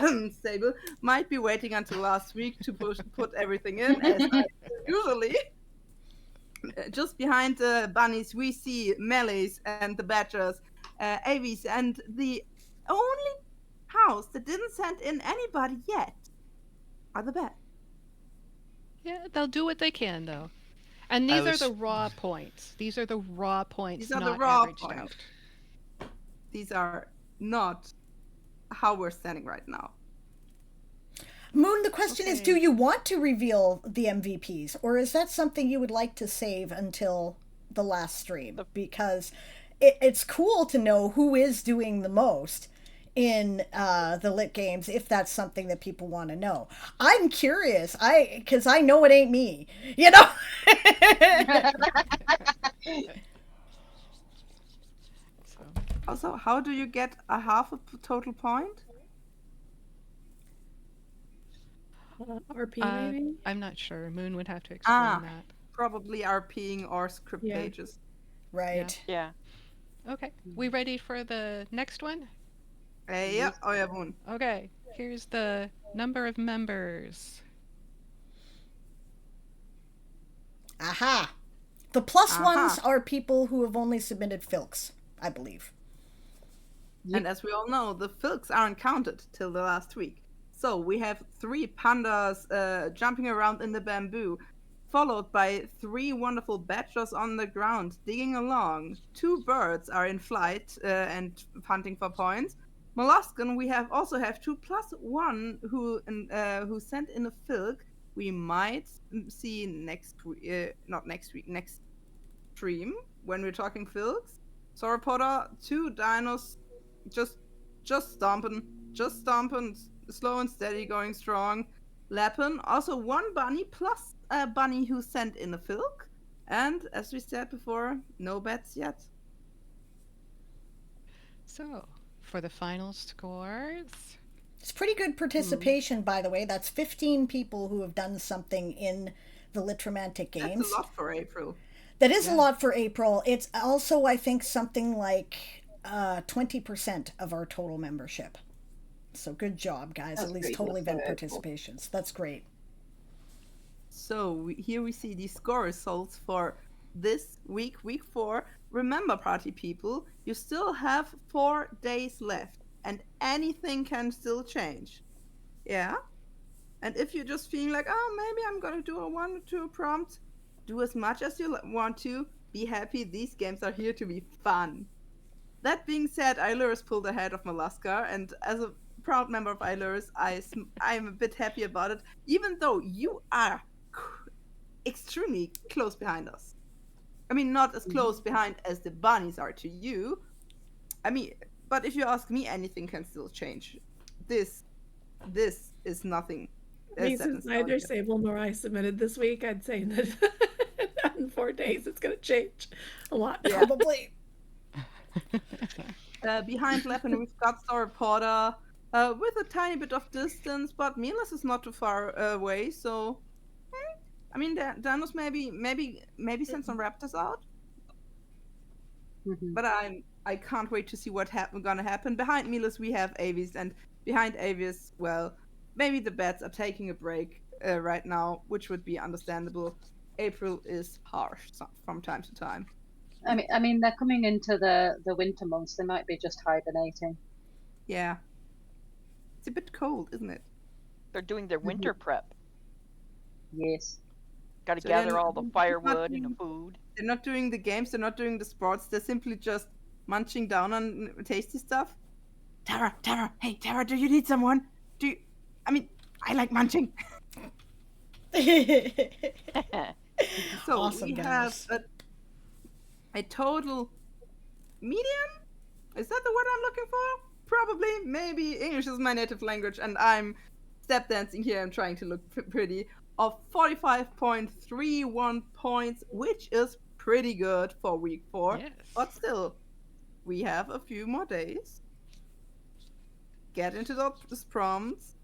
Speaker 8: Sable, might be waiting until last week to put everything in, as I usually. Just behind the bunnies, we see Melees and the Badgers, Avies, and the only house that didn't send in anybody yet are the Bats.
Speaker 2: Yeah, they'll do what they can though. And these are the raw points. These are the raw points,
Speaker 8: These are
Speaker 2: not
Speaker 8: the raw
Speaker 2: averaged
Speaker 8: points.
Speaker 2: out.
Speaker 8: These are not how we're standing right now.
Speaker 1: Moon, the question is,
Speaker 2: Okay.
Speaker 1: do you want to reveal the MVPs, or is that something you would like to save until the last stream? Because it's cool to know who is doing the most in the lit games, if that's something that people want to know. I'm curious, because I know it ain't me, you know?
Speaker 2: So,
Speaker 8: Also, how do you get a half a total point?
Speaker 3: RP maybe.
Speaker 2: I'm not sure. Moon would have to explain that.
Speaker 8: Probably RPing or script
Speaker 3: Yeah.
Speaker 8: pages.
Speaker 1: Right.
Speaker 5: Yeah.
Speaker 2: Okay, we ready for the next one?
Speaker 8: Ja, oh ja, Moon.
Speaker 2: Okay, here's the number of members.
Speaker 1: Aha. The plus
Speaker 8: Aha.
Speaker 1: ones are people who have only submitted filks, I believe.
Speaker 8: And as we all know, the filks aren't counted till the last week. So we have 3 pandas jumping around in the bamboo, followed by 3 wonderful badgers on the ground digging along. 2 birds are in flight and hunting for points. Molluscan, we also have 2 plus 1 who sent in a filk. We might see next stream when we're talking filks. Sauropoda, 2 dinos just stomping, slow and steady, going strong. Lappin, also 1 bunny plus a bunny who sent in a filk. And as we said before, no bets yet.
Speaker 2: So, for the final scores,
Speaker 1: It's pretty good participation, by the way. That's 15 people who have done something in the Litromantic games.
Speaker 8: That's a lot for April.
Speaker 1: That is a lot for April. It's also, I think, something like 20% of our total membership. So good job, guys.
Speaker 4: That's
Speaker 1: At least
Speaker 4: great.
Speaker 1: total
Speaker 4: That's
Speaker 1: event
Speaker 4: very cool.
Speaker 1: participations. That's great.
Speaker 8: So here we see the score results for this week, week 4. Remember, party people, you still have 4 days left, and anything can still change. Yeah? And if you're just feeling like, oh, maybe I'm gonna do a 1 or 2 prompt, do as much as you want to. Be happy. These games are here to be fun. That being said, Lyris pulled ahead of Malaska, and as a proud member of Lyris, I'm a bit happy about it, even though you are extremely close behind us. I mean, not as close behind as the bunnies are to you. I mean, but if you ask me, anything can still change. This is nothing.
Speaker 3: I mean, since neither Sable nor I submitted this week, I'd say that in 4 days it's going to change a lot.
Speaker 1: Probably.
Speaker 8: Behind Leppin, we've got Sauropoda. with a tiny bit of distance, but Milas is not too far away, so I mean, Danos maybe send some raptors out,
Speaker 4: Mhm.
Speaker 8: but I can't wait to see what gonna happen. Behind Milas we have Avis, and behind Avis, well, maybe the bats are taking a break right now, which would be understandable. April is harsh from time to time.
Speaker 4: I mean, they're coming into the winter months. They might be just hibernating.
Speaker 8: Yeah, it's a bit cold, isn't it?
Speaker 5: They're doing their winter prep.
Speaker 4: Yes.
Speaker 5: Got to
Speaker 8: So
Speaker 5: gather all the
Speaker 8: they're not
Speaker 5: firewood and the
Speaker 8: doing-
Speaker 5: food.
Speaker 8: They're not doing the games, they're not doing the sports, they're simply just munching down on tasty stuff. Tara, hey, Tara, do you need someone? I mean, I like munching. So
Speaker 1: Awesome,
Speaker 8: we
Speaker 1: guys.
Speaker 8: have a total median? Is that the word I'm looking for? Probably, maybe. English is my native language, and I'm step dancing here and trying to look pretty. Of 45.31 points, which is pretty good for week 4.
Speaker 2: Yes.
Speaker 8: But still, we have a few more days. Get into those prompts.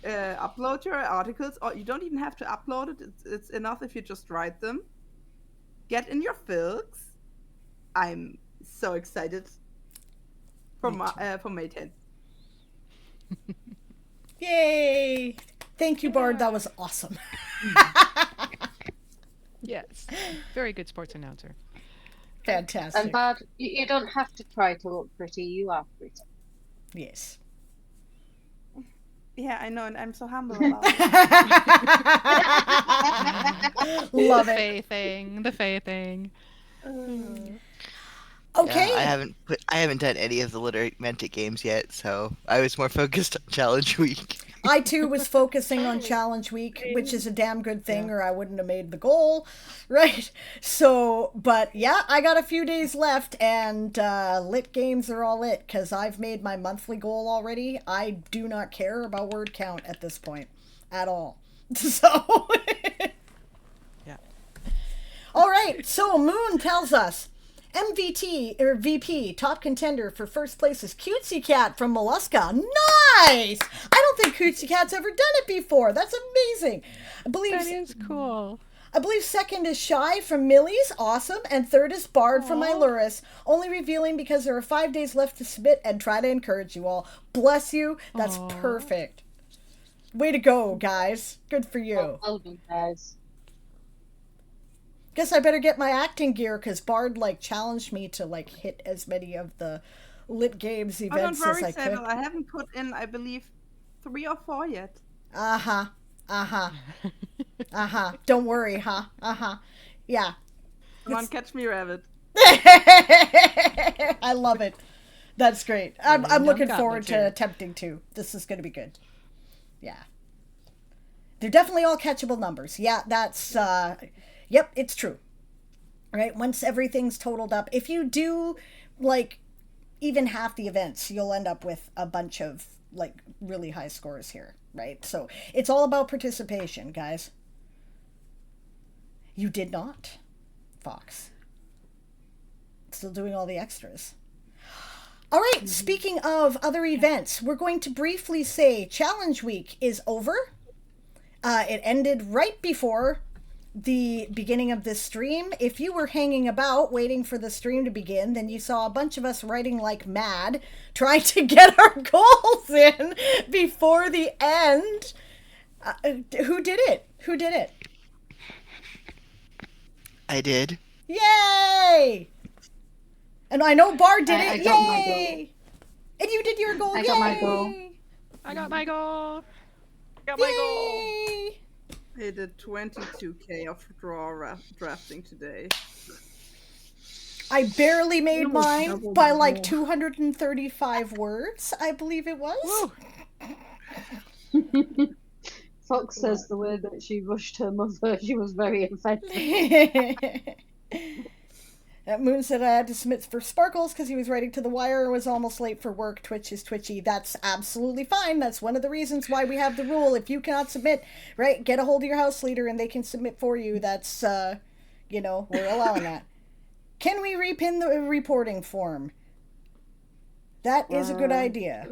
Speaker 8: Upload your articles, or you don't even have to upload it. It's enough if you just write them. Get in your filks. I'm so excited for May 10th.
Speaker 1: Yay! Thank you, Bard. That was awesome.
Speaker 2: Yes. Very good sports announcer.
Speaker 1: Fantastic.
Speaker 4: And Bad, you don't have to try to look pretty. You are pretty.
Speaker 1: Yes.
Speaker 8: Yeah, I know, and I'm so humble about it.
Speaker 1: Love
Speaker 2: The
Speaker 1: it.
Speaker 2: Faye thing. The Faye thing.
Speaker 1: Okay.
Speaker 7: Yeah, I haven't done any of the Literamentic games yet, so I was more focused on Challenge Week.
Speaker 1: I too was focusing on Challenge Week, which is a damn good thing, or I wouldn't have made the goal, right? So, but yeah, I got a few days left, and lit games are all lit, because I've made my monthly goal already. I do not care about word count at this point, at all. So,
Speaker 2: Yeah.
Speaker 1: all right, so Moon tells us, MVT, or VP, top contender for first place is Cutesy Cat from Mollusca. Nice! I don't think Cutesy Cat's ever done it before. That's amazing.
Speaker 2: That is cool.
Speaker 1: I believe second is Shy from Millie's. Awesome. And third is Bard from Iluris. Only revealing because there are 5 days left to submit and try to encourage you all. Bless you. That's perfect. Way to go, guys. Good for you.
Speaker 4: Well done, guys.
Speaker 1: Guess I better get my acting gear because Bard challenged me to hit as many of the lit games events
Speaker 8: don't worry,
Speaker 1: as I could.
Speaker 8: Sable. I haven't put in, I believe, 3 or 4 yet.
Speaker 1: Uh-huh. Don't worry, huh? Yeah.
Speaker 8: Come on, catch me, rabbit.
Speaker 1: I love it. That's great. I'm looking
Speaker 2: Goblins
Speaker 1: forward to
Speaker 2: here.
Speaker 1: attempting to. This is going to be good. Yeah. They're definitely all catchable numbers. Yeah, that's, yep, it's true. Right? Once everything's totaled up, if you do, even half the events, you'll end up with a bunch of, really high scores here, right? So it's all about participation, guys. You did not, Fox. Still doing all the extras. All right, speaking of other events, we're going to briefly say Challenge Week is over. It ended right before the beginning of this stream. If you were hanging about waiting for the stream to begin, then you saw a bunch of us writing like mad, trying to get our goals in before the end. Who did it?
Speaker 7: I did.
Speaker 1: Yay! And I know Bard did
Speaker 4: I
Speaker 1: it.
Speaker 4: got my goal.
Speaker 1: Yay! And you did your goal.
Speaker 4: I
Speaker 1: Yay!
Speaker 4: got my goal.
Speaker 2: I got my goal.
Speaker 5: Got my goal.
Speaker 1: Yay!
Speaker 8: I did 22k of drafting today.
Speaker 1: I barely made
Speaker 3: Almost
Speaker 1: mine
Speaker 3: double
Speaker 1: by
Speaker 3: my goal.
Speaker 1: 235 words, I believe it was.
Speaker 2: Woo.
Speaker 4: Fox says the way that she rushed her mother, she was very offended.
Speaker 1: Moon said I had to submit for Sparkles because he was writing to the wire and was almost late for work. Twitch is twitchy. That's absolutely fine. That's one of the reasons why we have the rule. If you cannot submit, right, get a hold of your house leader and they can submit for you. That's, we're allowing that. Can we repin the reporting form? That is a good idea.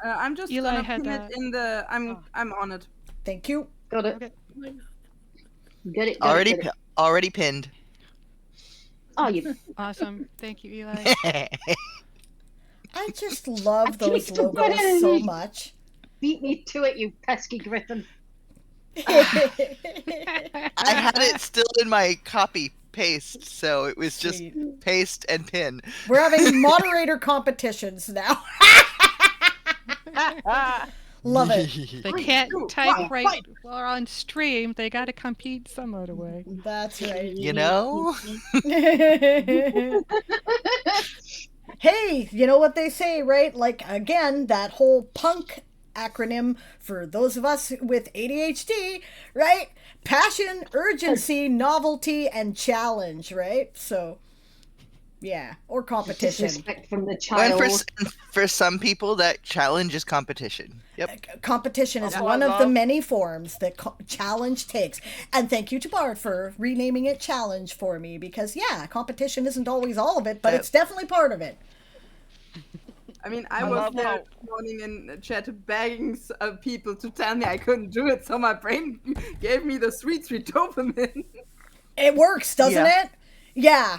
Speaker 8: I'm just
Speaker 2: Eli
Speaker 8: gonna
Speaker 2: had
Speaker 8: pin it
Speaker 2: that.
Speaker 8: in the.
Speaker 5: Oh.
Speaker 8: I'm on it.
Speaker 1: Thank you.
Speaker 4: Got it.
Speaker 2: Okay.
Speaker 4: Get it.
Speaker 7: Already pinned.
Speaker 4: Oh, you
Speaker 2: Awesome. Thank you, Eli.
Speaker 1: I just love
Speaker 4: I
Speaker 1: those
Speaker 4: clicked the
Speaker 1: logos so
Speaker 4: button.
Speaker 1: much.
Speaker 4: beat me to it, you pesky griffin.
Speaker 7: I had it still in my copy paste, so it was just
Speaker 1: Sweet.
Speaker 7: paste and pin.
Speaker 1: We're having moderator competitions now. Love it.
Speaker 2: They
Speaker 8: Three,
Speaker 2: can't
Speaker 8: two,
Speaker 2: type
Speaker 8: one,
Speaker 2: right
Speaker 8: fight.
Speaker 2: while on stream. They got to compete some other way.
Speaker 1: That's right.
Speaker 7: You know?
Speaker 1: Hey, you know what they say, right? Like, again, that whole PUNK acronym for those of us with ADHD, right? Passion, urgency, novelty, and challenge, right? So, yeah, or competition.
Speaker 4: Disrespect from the
Speaker 7: And
Speaker 4: child.
Speaker 7: for some people, that challenge is competition. Yep.
Speaker 1: Competition is
Speaker 5: Also,
Speaker 1: one
Speaker 5: I
Speaker 1: of the
Speaker 5: love-
Speaker 1: many forms that challenge takes. And thank you to Bart for renaming it challenge for me, because, yeah, competition isn't always all of it, but
Speaker 7: Yep.
Speaker 1: it's definitely part of it.
Speaker 8: I mean, I
Speaker 5: I
Speaker 8: was
Speaker 5: love
Speaker 8: there
Speaker 5: how-
Speaker 8: this morning in chat begging people to tell me I couldn't do it, so my brain gave me the sweet dopamine.
Speaker 1: It works, doesn't
Speaker 7: Yeah.
Speaker 1: it? Yeah,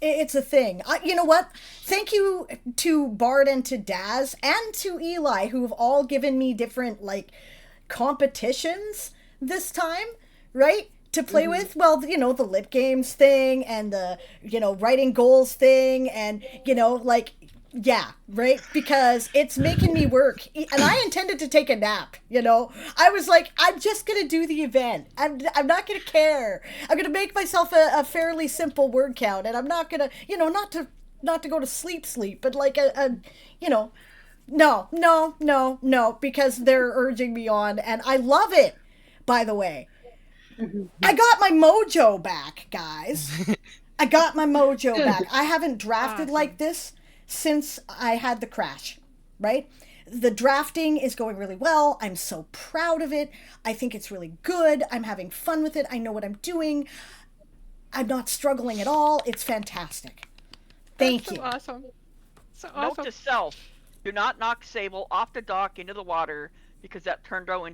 Speaker 1: it's a thing. You know what? Thank you to Bard and to Daz and to Eli, who have all given me different like competitions this time, right? To play with. Well, you know, the lit games thing and the, you know, writing goals thing and, you know, like, yeah, right? Because it's making me work. And I intended to take a nap, you know? I was like, I'm just going to do the event. I'm not going to care. I'm going to make myself a fairly simple word count. And I'm not going to, you know, not to go to sleep, but like a you know, no, because they're urging me on. And I love it, by the way. I got my mojo back, guys. I got my mojo back. I haven't drafted like this since I had the crash, right? The drafting is going really well. I'm so proud of it. I think it's really good. I'm having fun with it. I know what I'm doing. I'm not struggling at all. It's fantastic. Thank
Speaker 2: That's
Speaker 1: you.
Speaker 2: so awesome. So
Speaker 5: Note
Speaker 2: awesome.
Speaker 5: to self: do not knock Sable off the dock into the water because that turned her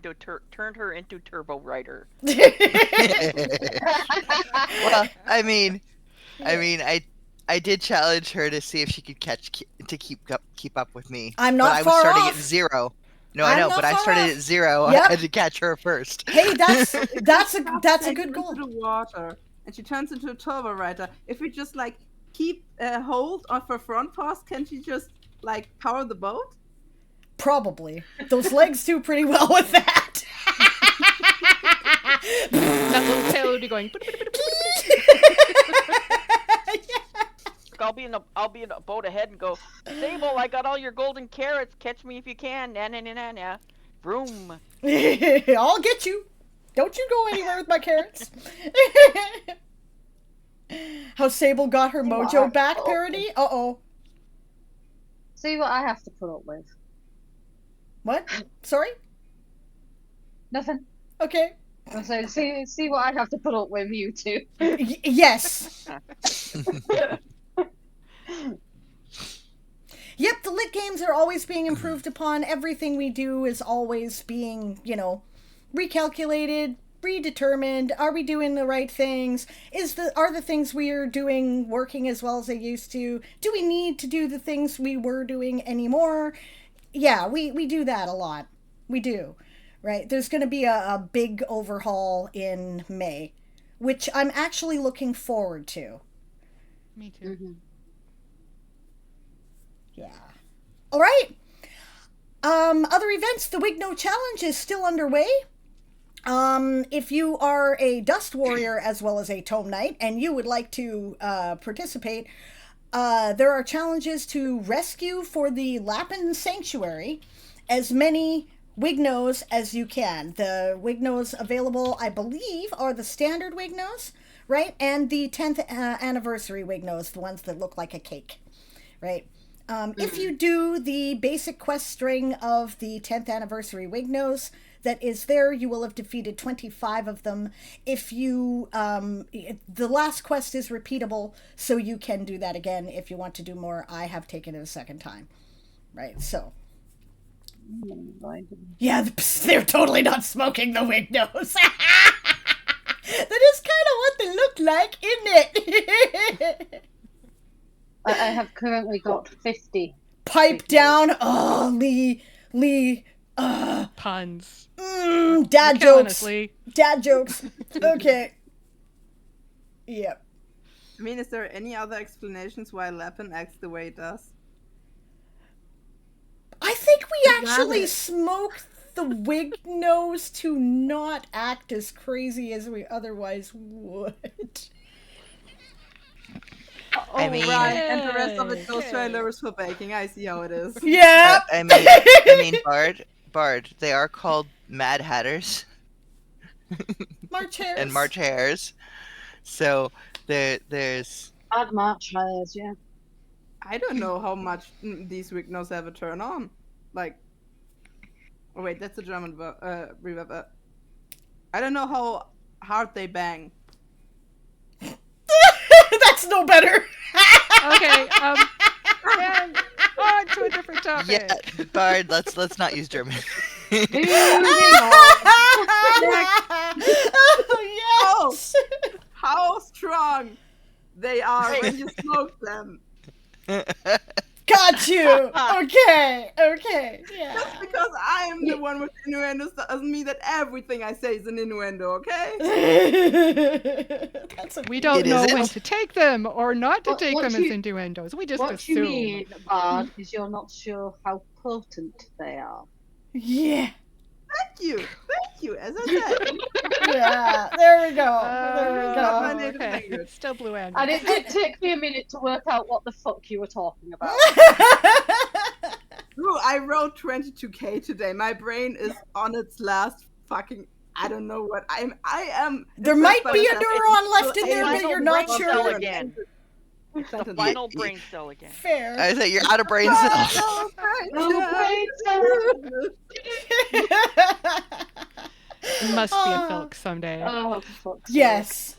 Speaker 5: into Turbo Rider.
Speaker 7: Well, I mean, I did challenge her to see if she could keep up with me.
Speaker 1: I'm not
Speaker 7: but I was
Speaker 1: far
Speaker 7: starting
Speaker 1: off.
Speaker 7: at 0. No,
Speaker 1: I'm
Speaker 7: I know,
Speaker 1: not
Speaker 7: but I
Speaker 1: far
Speaker 7: started
Speaker 1: off.
Speaker 7: at 0.
Speaker 1: Yep.
Speaker 7: I had to catch her first.
Speaker 1: Hey, that's a
Speaker 8: Take
Speaker 1: good
Speaker 8: her
Speaker 1: goal.
Speaker 8: into the water, and she turns into a turbo rider. If we just like keep hold of her front paws, can she just like power the boat?
Speaker 1: Probably. Those legs do pretty well with that.
Speaker 2: That little tail would be going.
Speaker 5: I'll be in a boat ahead and go, Sable, I got all your golden carrots. Catch me if you can. Na na na na na. Vroom.
Speaker 1: I'll get you. Don't you go anywhere with my carrots. How Sable got her mojo back parody? Uh-oh.
Speaker 4: See what I have to put up with.
Speaker 1: What? Sorry?
Speaker 4: Nothing.
Speaker 1: Okay.
Speaker 4: So see what I have to put up with, you two.
Speaker 1: Yes. Yep, the lit games are always being improved upon. Everything we do is always being, you know, recalculated, predetermined. Are we doing the right things? Are the things we are doing working as well as they used to? Do we need to do the things we were doing anymore? Yeah, we do that a lot. We do. Right? There's going to be a big overhaul in May, which I'm actually looking forward to.
Speaker 2: Me too.
Speaker 1: Yeah. All right. Other events, the Wigno Challenge is still underway. If you are a Dust Warrior as well as a Tome Knight and you would like to participate, there are challenges to rescue for the Lapin Sanctuary as many Wignos as you can. The Wignos available, I believe, are the standard Wignos, right? And the 10th anniversary Wignos, the ones that look like a cake, right? If you do the basic quest string of the 10th anniversary Wignos that is there, you will have defeated 25 of them. If you, the last quest is repeatable, so you can do that again if you want to do more. I have taken it a second time, right? So, Yeah, they're totally not smoking the wig nose. That is kind of what they look like, isn't it?
Speaker 4: I have currently got 50.
Speaker 1: Pipe down. Oh, Lee.
Speaker 2: Puns.
Speaker 1: Dad
Speaker 2: You're killing
Speaker 1: jokes.
Speaker 2: us, Lee.
Speaker 1: Dad jokes. Okay. Yep.
Speaker 8: I mean, is there any other explanations why Lapin acts the way it does?
Speaker 1: I think we actually
Speaker 8: Rabbit.
Speaker 1: smoke the wig nose to not act as crazy as we otherwise would.
Speaker 7: I mean-
Speaker 8: right, and the rest of it goes to
Speaker 2: Okay.
Speaker 8: livers for baking. I see how it is.
Speaker 1: Yeah.
Speaker 7: I mean, Bard. They are called Mad Hatters
Speaker 1: March hairs.
Speaker 7: and March Hares. So there's
Speaker 4: Add March hires, yeah.
Speaker 8: I don't know how much these wig nose have a turn on. Like, oh wait, that's a German reverb. I don't know how hard they bang.
Speaker 1: That's no better.
Speaker 2: Okay, and on to a different topic.
Speaker 7: yeah, Bard. Let's not use German.
Speaker 1: Oh, yes.
Speaker 8: How strong they are when you smoke them.
Speaker 1: Got you. Okay. Yeah.
Speaker 8: Just because I am the one with innuendos doesn't mean that everything I say is an innuendo, okay?
Speaker 1: That's a
Speaker 2: We don't
Speaker 7: It
Speaker 2: know
Speaker 7: isn't.
Speaker 2: when to take them or not to
Speaker 4: What-
Speaker 2: take
Speaker 4: what
Speaker 2: them as
Speaker 4: you-
Speaker 2: innuendos. We just
Speaker 4: What
Speaker 2: assume.
Speaker 4: you mean, Bard, is you're not sure how potent they are.
Speaker 1: Yeah.
Speaker 8: Thank you, as I said.
Speaker 1: Yeah. There we go.
Speaker 8: my native
Speaker 2: Okay.
Speaker 8: language.
Speaker 2: Still blue and
Speaker 4: And it did take me a minute to work out what the fuck you were talking about.
Speaker 8: Ooh, I wrote 22K today. My brain is on its last fucking. I don't know what I am.
Speaker 1: There
Speaker 8: impressed
Speaker 1: might
Speaker 8: by
Speaker 1: be a
Speaker 8: myself.
Speaker 1: neuron left in
Speaker 8: It's
Speaker 1: there, but
Speaker 5: final
Speaker 1: you're not
Speaker 5: brain
Speaker 1: sure.
Speaker 5: cell again. The
Speaker 8: Sentence.
Speaker 5: final brain cell again.
Speaker 1: Fair.
Speaker 7: I say you're out of brain cells.
Speaker 2: must be a Filk someday.
Speaker 4: Oh, for fuck's
Speaker 1: Yes.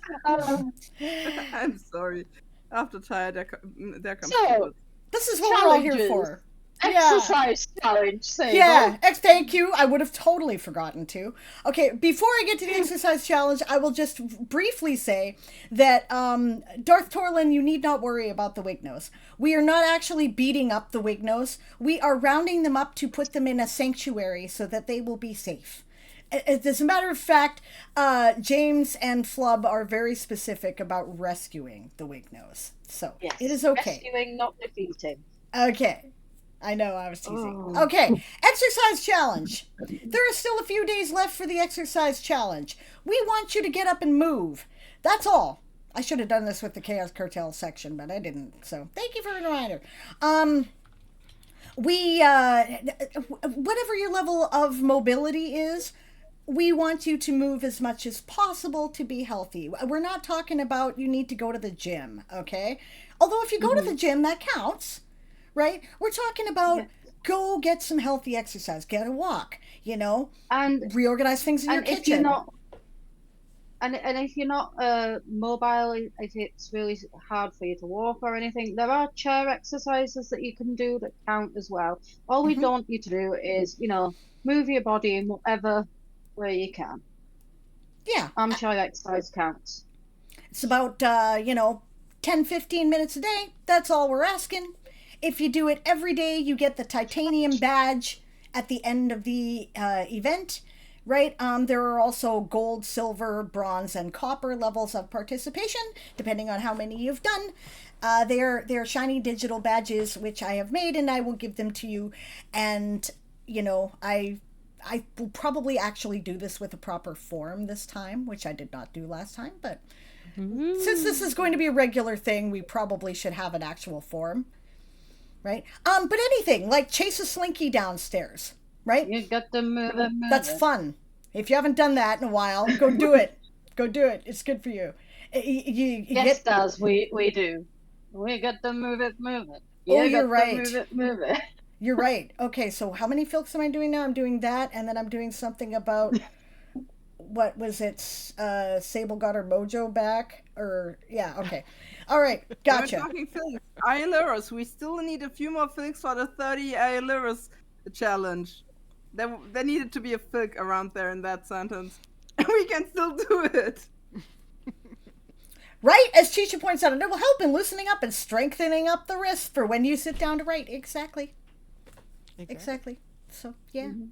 Speaker 4: sake.
Speaker 8: I'm sorry. After tired, there comes
Speaker 4: So,
Speaker 8: food.
Speaker 1: This is what we're all here
Speaker 4: Challenges.
Speaker 1: for.
Speaker 4: Exercise challenge, say
Speaker 1: Yeah, thank you. I would have totally forgotten to. Okay, before I get to the exercise challenge, I will just briefly say that Darth Torlin, you need not worry about the wig nose. We are not actually beating up the wig nose. We are rounding them up to put them in a sanctuary so that they will be safe. As a matter of fact, James and Flub are very specific about rescuing the wig nose. So
Speaker 4: Yes.
Speaker 1: it is okay.
Speaker 4: Rescuing, not defeating.
Speaker 1: Okay. I know, I was teasing.
Speaker 4: Oh.
Speaker 1: Okay, exercise challenge. There are still a few days left for the exercise challenge. We want you to get up and move. That's all. I should have done this with the Chaos Cartel section, but I didn't. So thank you for the reminder. Whatever your level of mobility is, we want you to move as much as possible to be healthy. We're not talking about you need to go to the gym, okay? Although if you go to the gym, that counts. Right? We're talking about go get some healthy exercise, get a walk,
Speaker 4: And
Speaker 1: reorganize things in your
Speaker 4: and if
Speaker 1: kitchen.
Speaker 4: you're not and if you're not mobile, if it's really hard for you to walk or anything, there are chair exercises that you can do that count as well. All we don't want you to do is, move your body in whatever way you can.
Speaker 1: Yeah.
Speaker 4: Armchair exercise counts.
Speaker 1: It's about 10, 15 minutes a day. That's all we're asking. If you do it every day, you get the titanium badge at the end of the event, right? There are also gold, silver, bronze, and copper levels of participation, depending on how many you've done. They're shiny digital badges, which I have made, and I will give them to you. And, I will probably actually do this with a proper form this time, which I did not do last time, but since this is going to be a regular thing, we probably should have an actual form. Right? But anything, like chase a slinky downstairs, right?
Speaker 4: You got to move it.
Speaker 1: That's fun. If you haven't done that in a while, go do it. Go do it. It's good for you. You
Speaker 4: Yes,
Speaker 1: get...
Speaker 4: Daz, we do. We got to move it.
Speaker 1: Oh,
Speaker 4: You
Speaker 1: you're
Speaker 4: got
Speaker 1: right.
Speaker 4: to move it.
Speaker 1: You're right. Okay, so how many filks am I doing now? I'm doing that, and then I'm doing something about... What was it? Sable got her mojo back? Yeah, okay. All right, gotcha.
Speaker 8: We're talking Phillips. Iron Lurus. We still need a few more Phillips for the 30 Iron Lurus challenge. There needed to be a fig around there in that sentence. We can still do it.
Speaker 1: Right? As Chicha points out, it will help in loosening up and strengthening up the wrist for when you sit down to write. Exactly. So, yeah.
Speaker 4: Mm-hmm.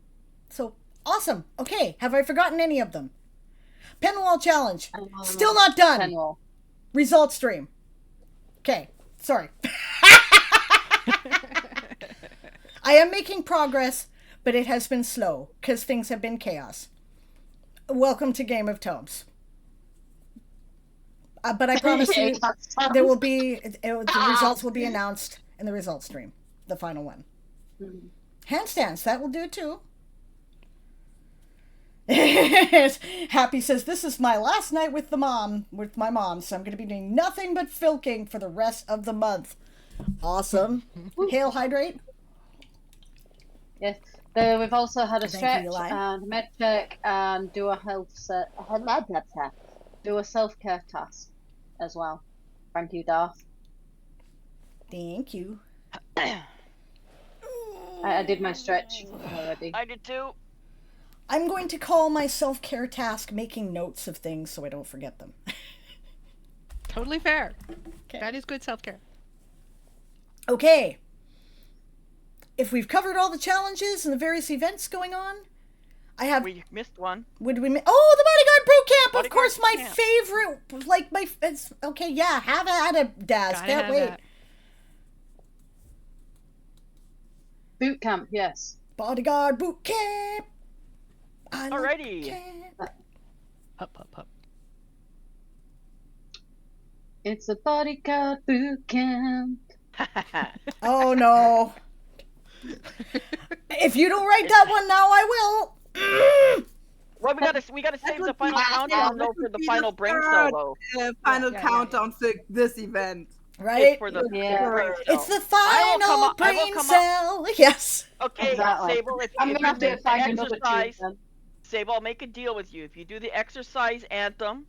Speaker 1: So, awesome. Okay, have I forgotten any of them? Penwall Challenge. Still not done.
Speaker 4: Penwall.
Speaker 1: Result stream. Okay, sorry. I am making progress, but it has been slow because things have been chaos. Welcome to Game of Tomes. But I promise you, there will be the results will be announced in the results stream, the final one.
Speaker 4: Mm-hmm.
Speaker 1: Handstands, that will do it too. Happy says, this is my last night with my mom, so I'm going to be doing nothing but filking for the rest of the month. Awesome. Hail Hydrate.
Speaker 4: Yes. We've also had a
Speaker 1: Thank you,
Speaker 4: stretch
Speaker 1: Eli.
Speaker 4: and a med check and do a do a self-care task as well. Thank you, Darth.
Speaker 1: Thank you.
Speaker 4: I did my stretch already.
Speaker 5: I did too.
Speaker 1: I'm going to call my self-care task making notes of things so I don't forget them.
Speaker 2: Totally fair.
Speaker 1: Okay.
Speaker 2: That is good self-care.
Speaker 1: Okay. If we've covered all the challenges and the various events going on, I have...
Speaker 5: We missed one.
Speaker 1: Oh, the Bodyguard Boot Camp! Of
Speaker 5: Bodyguard
Speaker 1: course, my
Speaker 5: Boot Camp.
Speaker 1: favorite... okay, yeah, have at it, Daz.
Speaker 2: Gotta
Speaker 1: Can't
Speaker 2: have
Speaker 1: wait.
Speaker 2: that.
Speaker 4: Boot camp, yes.
Speaker 1: Bodyguard Boot Camp! I love
Speaker 5: Alrighty.
Speaker 1: camp.
Speaker 2: Up.
Speaker 4: It's a bodyguard boot camp.
Speaker 1: Oh, no. If you don't write that one now, I will.
Speaker 5: Well, we gotta save the final countdown though for the final brain solo.
Speaker 8: Final
Speaker 2: Yeah.
Speaker 8: countdown for this event.
Speaker 1: Right?
Speaker 5: It's for the
Speaker 4: Yeah.
Speaker 5: brain cell.
Speaker 1: It's the
Speaker 5: I will
Speaker 1: final
Speaker 5: come
Speaker 1: brain
Speaker 5: up-
Speaker 1: cell. Yes.
Speaker 5: Okay,
Speaker 4: Exactly.
Speaker 5: Sable, if
Speaker 4: I'm
Speaker 5: you
Speaker 4: gonna have
Speaker 5: do
Speaker 4: to
Speaker 5: the
Speaker 4: find another
Speaker 5: exercise,
Speaker 4: tune then.
Speaker 5: Sable, I'll make a deal with you. If you do the exercise anthem,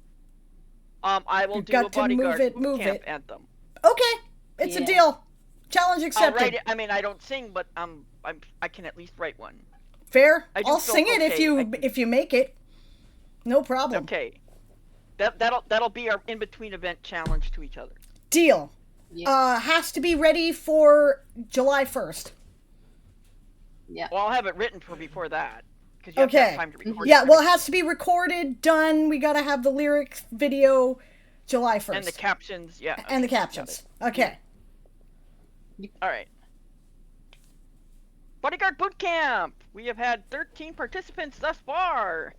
Speaker 5: I will
Speaker 1: You've
Speaker 5: do
Speaker 1: got
Speaker 5: a
Speaker 1: to move
Speaker 5: bodyguard
Speaker 1: it,
Speaker 5: boot
Speaker 1: move
Speaker 5: camp
Speaker 1: it.
Speaker 5: anthem.
Speaker 1: Okay. It's a
Speaker 4: Yeah.
Speaker 1: deal. Challenge
Speaker 5: I'll
Speaker 1: accepted.
Speaker 5: write it. I mean, I don't sing, but I can at least write one.
Speaker 1: Fair.
Speaker 5: I do
Speaker 1: I'll
Speaker 5: feel
Speaker 1: sing it if
Speaker 5: okay.
Speaker 1: you if you make it. No problem.
Speaker 5: Okay. That'll be our in between event challenge to each other.
Speaker 1: Deal.
Speaker 4: Yeah.
Speaker 1: Has to be ready for July 1st.
Speaker 4: Yeah.
Speaker 5: Well, I'll have it written for before that. Because you have to
Speaker 1: Okay.
Speaker 5: have time to record
Speaker 1: Yeah,
Speaker 5: it.
Speaker 1: well, it has to be recorded, done. We got to have the lyrics, video, July 1st.
Speaker 5: And the captions, yeah.
Speaker 1: And the
Speaker 5: okay, got
Speaker 1: captions.
Speaker 5: it.
Speaker 1: Okay.
Speaker 5: All right. Bodyguard Boot Camp! We have had 13 participants thus far.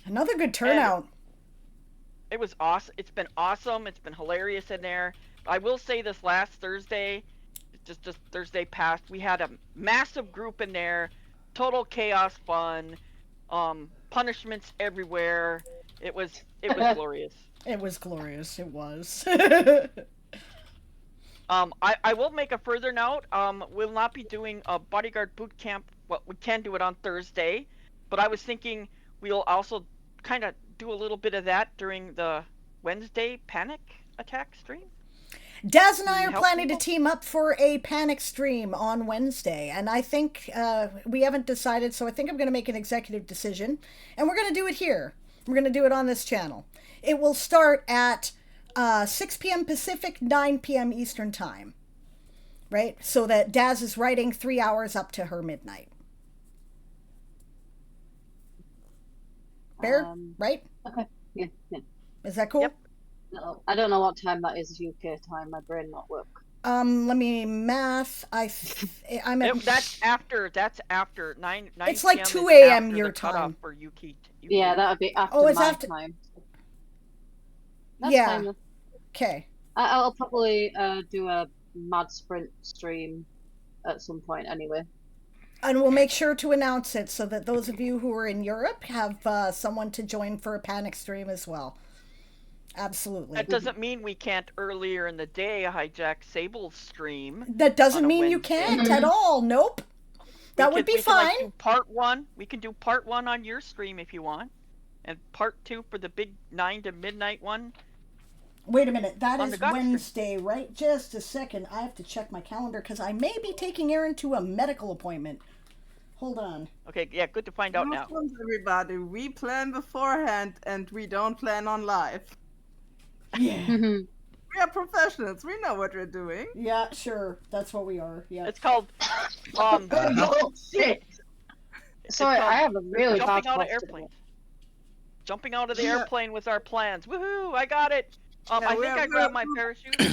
Speaker 1: Another good turnout.
Speaker 5: It was awesome. It's been awesome. It's been hilarious in there. I will say this last Thursday, just Thursday past, we had a massive group in there. Total chaos fun. Punishments everywhere. It was glorious.
Speaker 1: It was glorious. It was.
Speaker 5: I will make a further note. We'll not be doing a bodyguard boot camp. Well, we can do it on Thursday, but I was thinking we'll also kind of do a little bit of that during the Wednesday panic attack stream.
Speaker 1: Daz and I are
Speaker 5: Help
Speaker 1: planning to
Speaker 5: people?
Speaker 1: team up for a panic stream on Wednesday, and I think we haven't decided, so I think I'm going to make an executive decision, and we're going to do it here. We're going to do it on this channel. It will start at 6 p.m. Pacific, 9 p.m. Eastern Time, right? So that Daz is writing 3 hours up to her midnight. Fair, right?
Speaker 4: Okay. Yeah.
Speaker 1: Is that cool?
Speaker 5: Yep.
Speaker 4: No, I don't know what time that is UK time. My brain not work.
Speaker 1: Let me math. I'm at.
Speaker 5: That's after 9
Speaker 1: It's like
Speaker 5: PM
Speaker 1: 2
Speaker 5: is
Speaker 1: a.m.
Speaker 5: after
Speaker 1: your
Speaker 5: the cutoff
Speaker 1: time.
Speaker 5: for UK.
Speaker 4: Yeah, that would be after
Speaker 1: Oh, it's
Speaker 4: my
Speaker 1: after-
Speaker 4: time. That's
Speaker 1: Yeah.
Speaker 4: fine.
Speaker 1: Okay.
Speaker 4: I'll probably do a mad sprint stream at some point anyway.
Speaker 1: And we'll make sure to announce it so that those of you who are in Europe have someone to join for a panic stream as well. Absolutely.
Speaker 5: That doesn't mean we can't earlier in the day hijack Sable's stream.
Speaker 1: That doesn't
Speaker 5: on a
Speaker 1: mean you
Speaker 5: Wednesday.
Speaker 1: can't at all. Nope. That would be
Speaker 5: we can, like,
Speaker 1: fine.
Speaker 5: do part one. We can do part one on your stream if you want, and part two for the big 9 to midnight one.
Speaker 1: Wait a minute. That
Speaker 5: on
Speaker 1: is
Speaker 5: the God stream.
Speaker 1: Wednesday, right? Just a second. I have to check my calendar because I may be taking Aaron to a medical appointment. Hold on.
Speaker 5: Okay, yeah, good to find out now.
Speaker 8: Muslims, everybody, we plan beforehand and we don't plan on live.
Speaker 1: Yeah.
Speaker 8: We are professionals. We know what we're doing.
Speaker 1: Yeah, sure. That's what we are. Yeah.
Speaker 5: It's called
Speaker 4: Oh, shit. Sorry,
Speaker 5: called
Speaker 4: I have a really bad
Speaker 5: jumping out of
Speaker 4: cough
Speaker 5: airplanes.
Speaker 4: today.
Speaker 5: Jumping out of the
Speaker 8: Yeah.
Speaker 5: airplane with our plans. Woohoo! I got it.
Speaker 8: Yeah,
Speaker 5: I
Speaker 8: we
Speaker 5: think
Speaker 8: are-
Speaker 5: I grabbed my parachute.
Speaker 1: Oh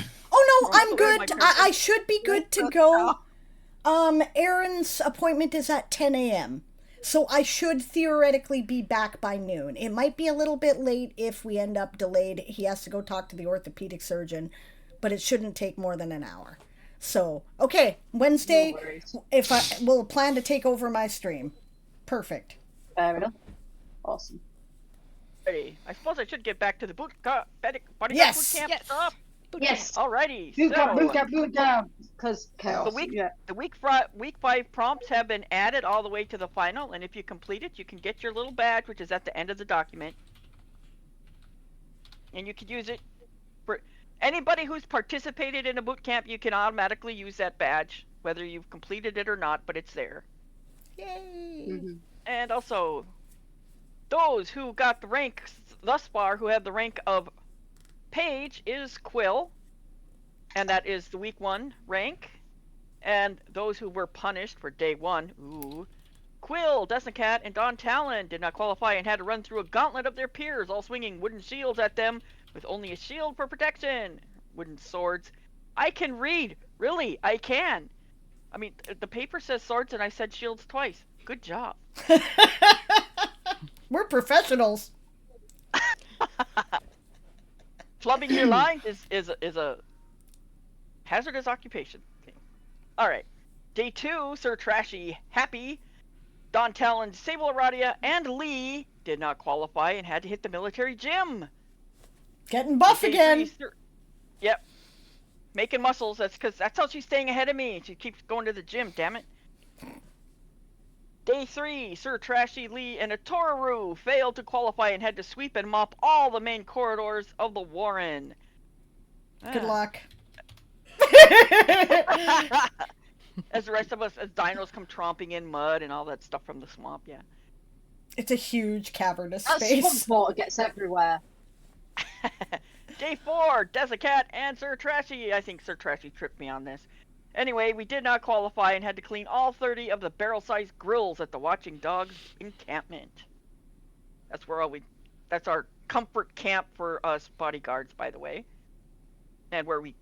Speaker 1: no,
Speaker 5: Oh,
Speaker 1: I'm
Speaker 5: so
Speaker 1: good.
Speaker 5: my
Speaker 1: I should be good to go. Aaron's appointment is at 10 a.m. So I should theoretically be back by noon. It might be a little bit late if we end up delayed. He has to go talk to the orthopedic surgeon, but it shouldn't take more than an hour. So, okay, Wednesday,
Speaker 4: No worries.
Speaker 1: if I will plan to take over my stream. Perfect.
Speaker 4: Fair enough. Awesome.
Speaker 5: Ready. I suppose I should get back to the bodyguard
Speaker 1: Yes,
Speaker 5: boot camp
Speaker 2: yes.
Speaker 5: stuff.
Speaker 4: Yes.
Speaker 5: Alrighty.
Speaker 4: Boot down,
Speaker 5: So,
Speaker 4: boot down, boot down. Because chaos.
Speaker 5: the week 5 prompts have been added all the way to the final, and if you complete it, you can get your little badge, which is at the end of the document, and you can use it for anybody who's participated in a boot camp. You can automatically use that badge, whether you've completed it or not, but it's there.
Speaker 1: Yay.
Speaker 4: Mhm.
Speaker 5: And also, those who got the rank thus far, who have the rank of Page, is Quill, and that is the week 1 rank. And those who were punished for day 1, Quill, Desnacat, and Don Talon did not qualify and had to run through a gauntlet of their peers, all swinging wooden shields at them with only a shield for protection. Wooden swords. I can read. Really, I can. I mean, the paper says swords and I said shields twice. Good job.
Speaker 1: We're professionals.
Speaker 5: Flubbing your lines is a hazardous occupation. All right. Day 2, Sir Trashy, Happy, Don Talon, Sable Aradia, and Lee did not qualify and had to hit the military gym.
Speaker 1: Getting buff
Speaker 5: Day
Speaker 1: again.
Speaker 5: 3, Yep. Making muscles. That's how she's staying ahead of me. She keeps going to the gym, damn it. Day 3, Sir Trashy, Lee, and Atoru failed to qualify and had to sweep and mop all the main corridors of the Warren.
Speaker 1: Good luck.
Speaker 5: As the rest of us, as dinos come tromping in mud and all that stuff from the swamp, yeah.
Speaker 1: It's a huge cavernous
Speaker 4: That
Speaker 1: space.
Speaker 4: swamp water gets everywhere.
Speaker 5: Day 4, Desnacat and Sir Trashy. I think Sir Trashy tripped me on this. Anyway, we did not qualify and had to clean all 30 of the barrel-sized grills at the Watching Dogs encampment. That's our comfort camp for us bodyguards, by the way. And where we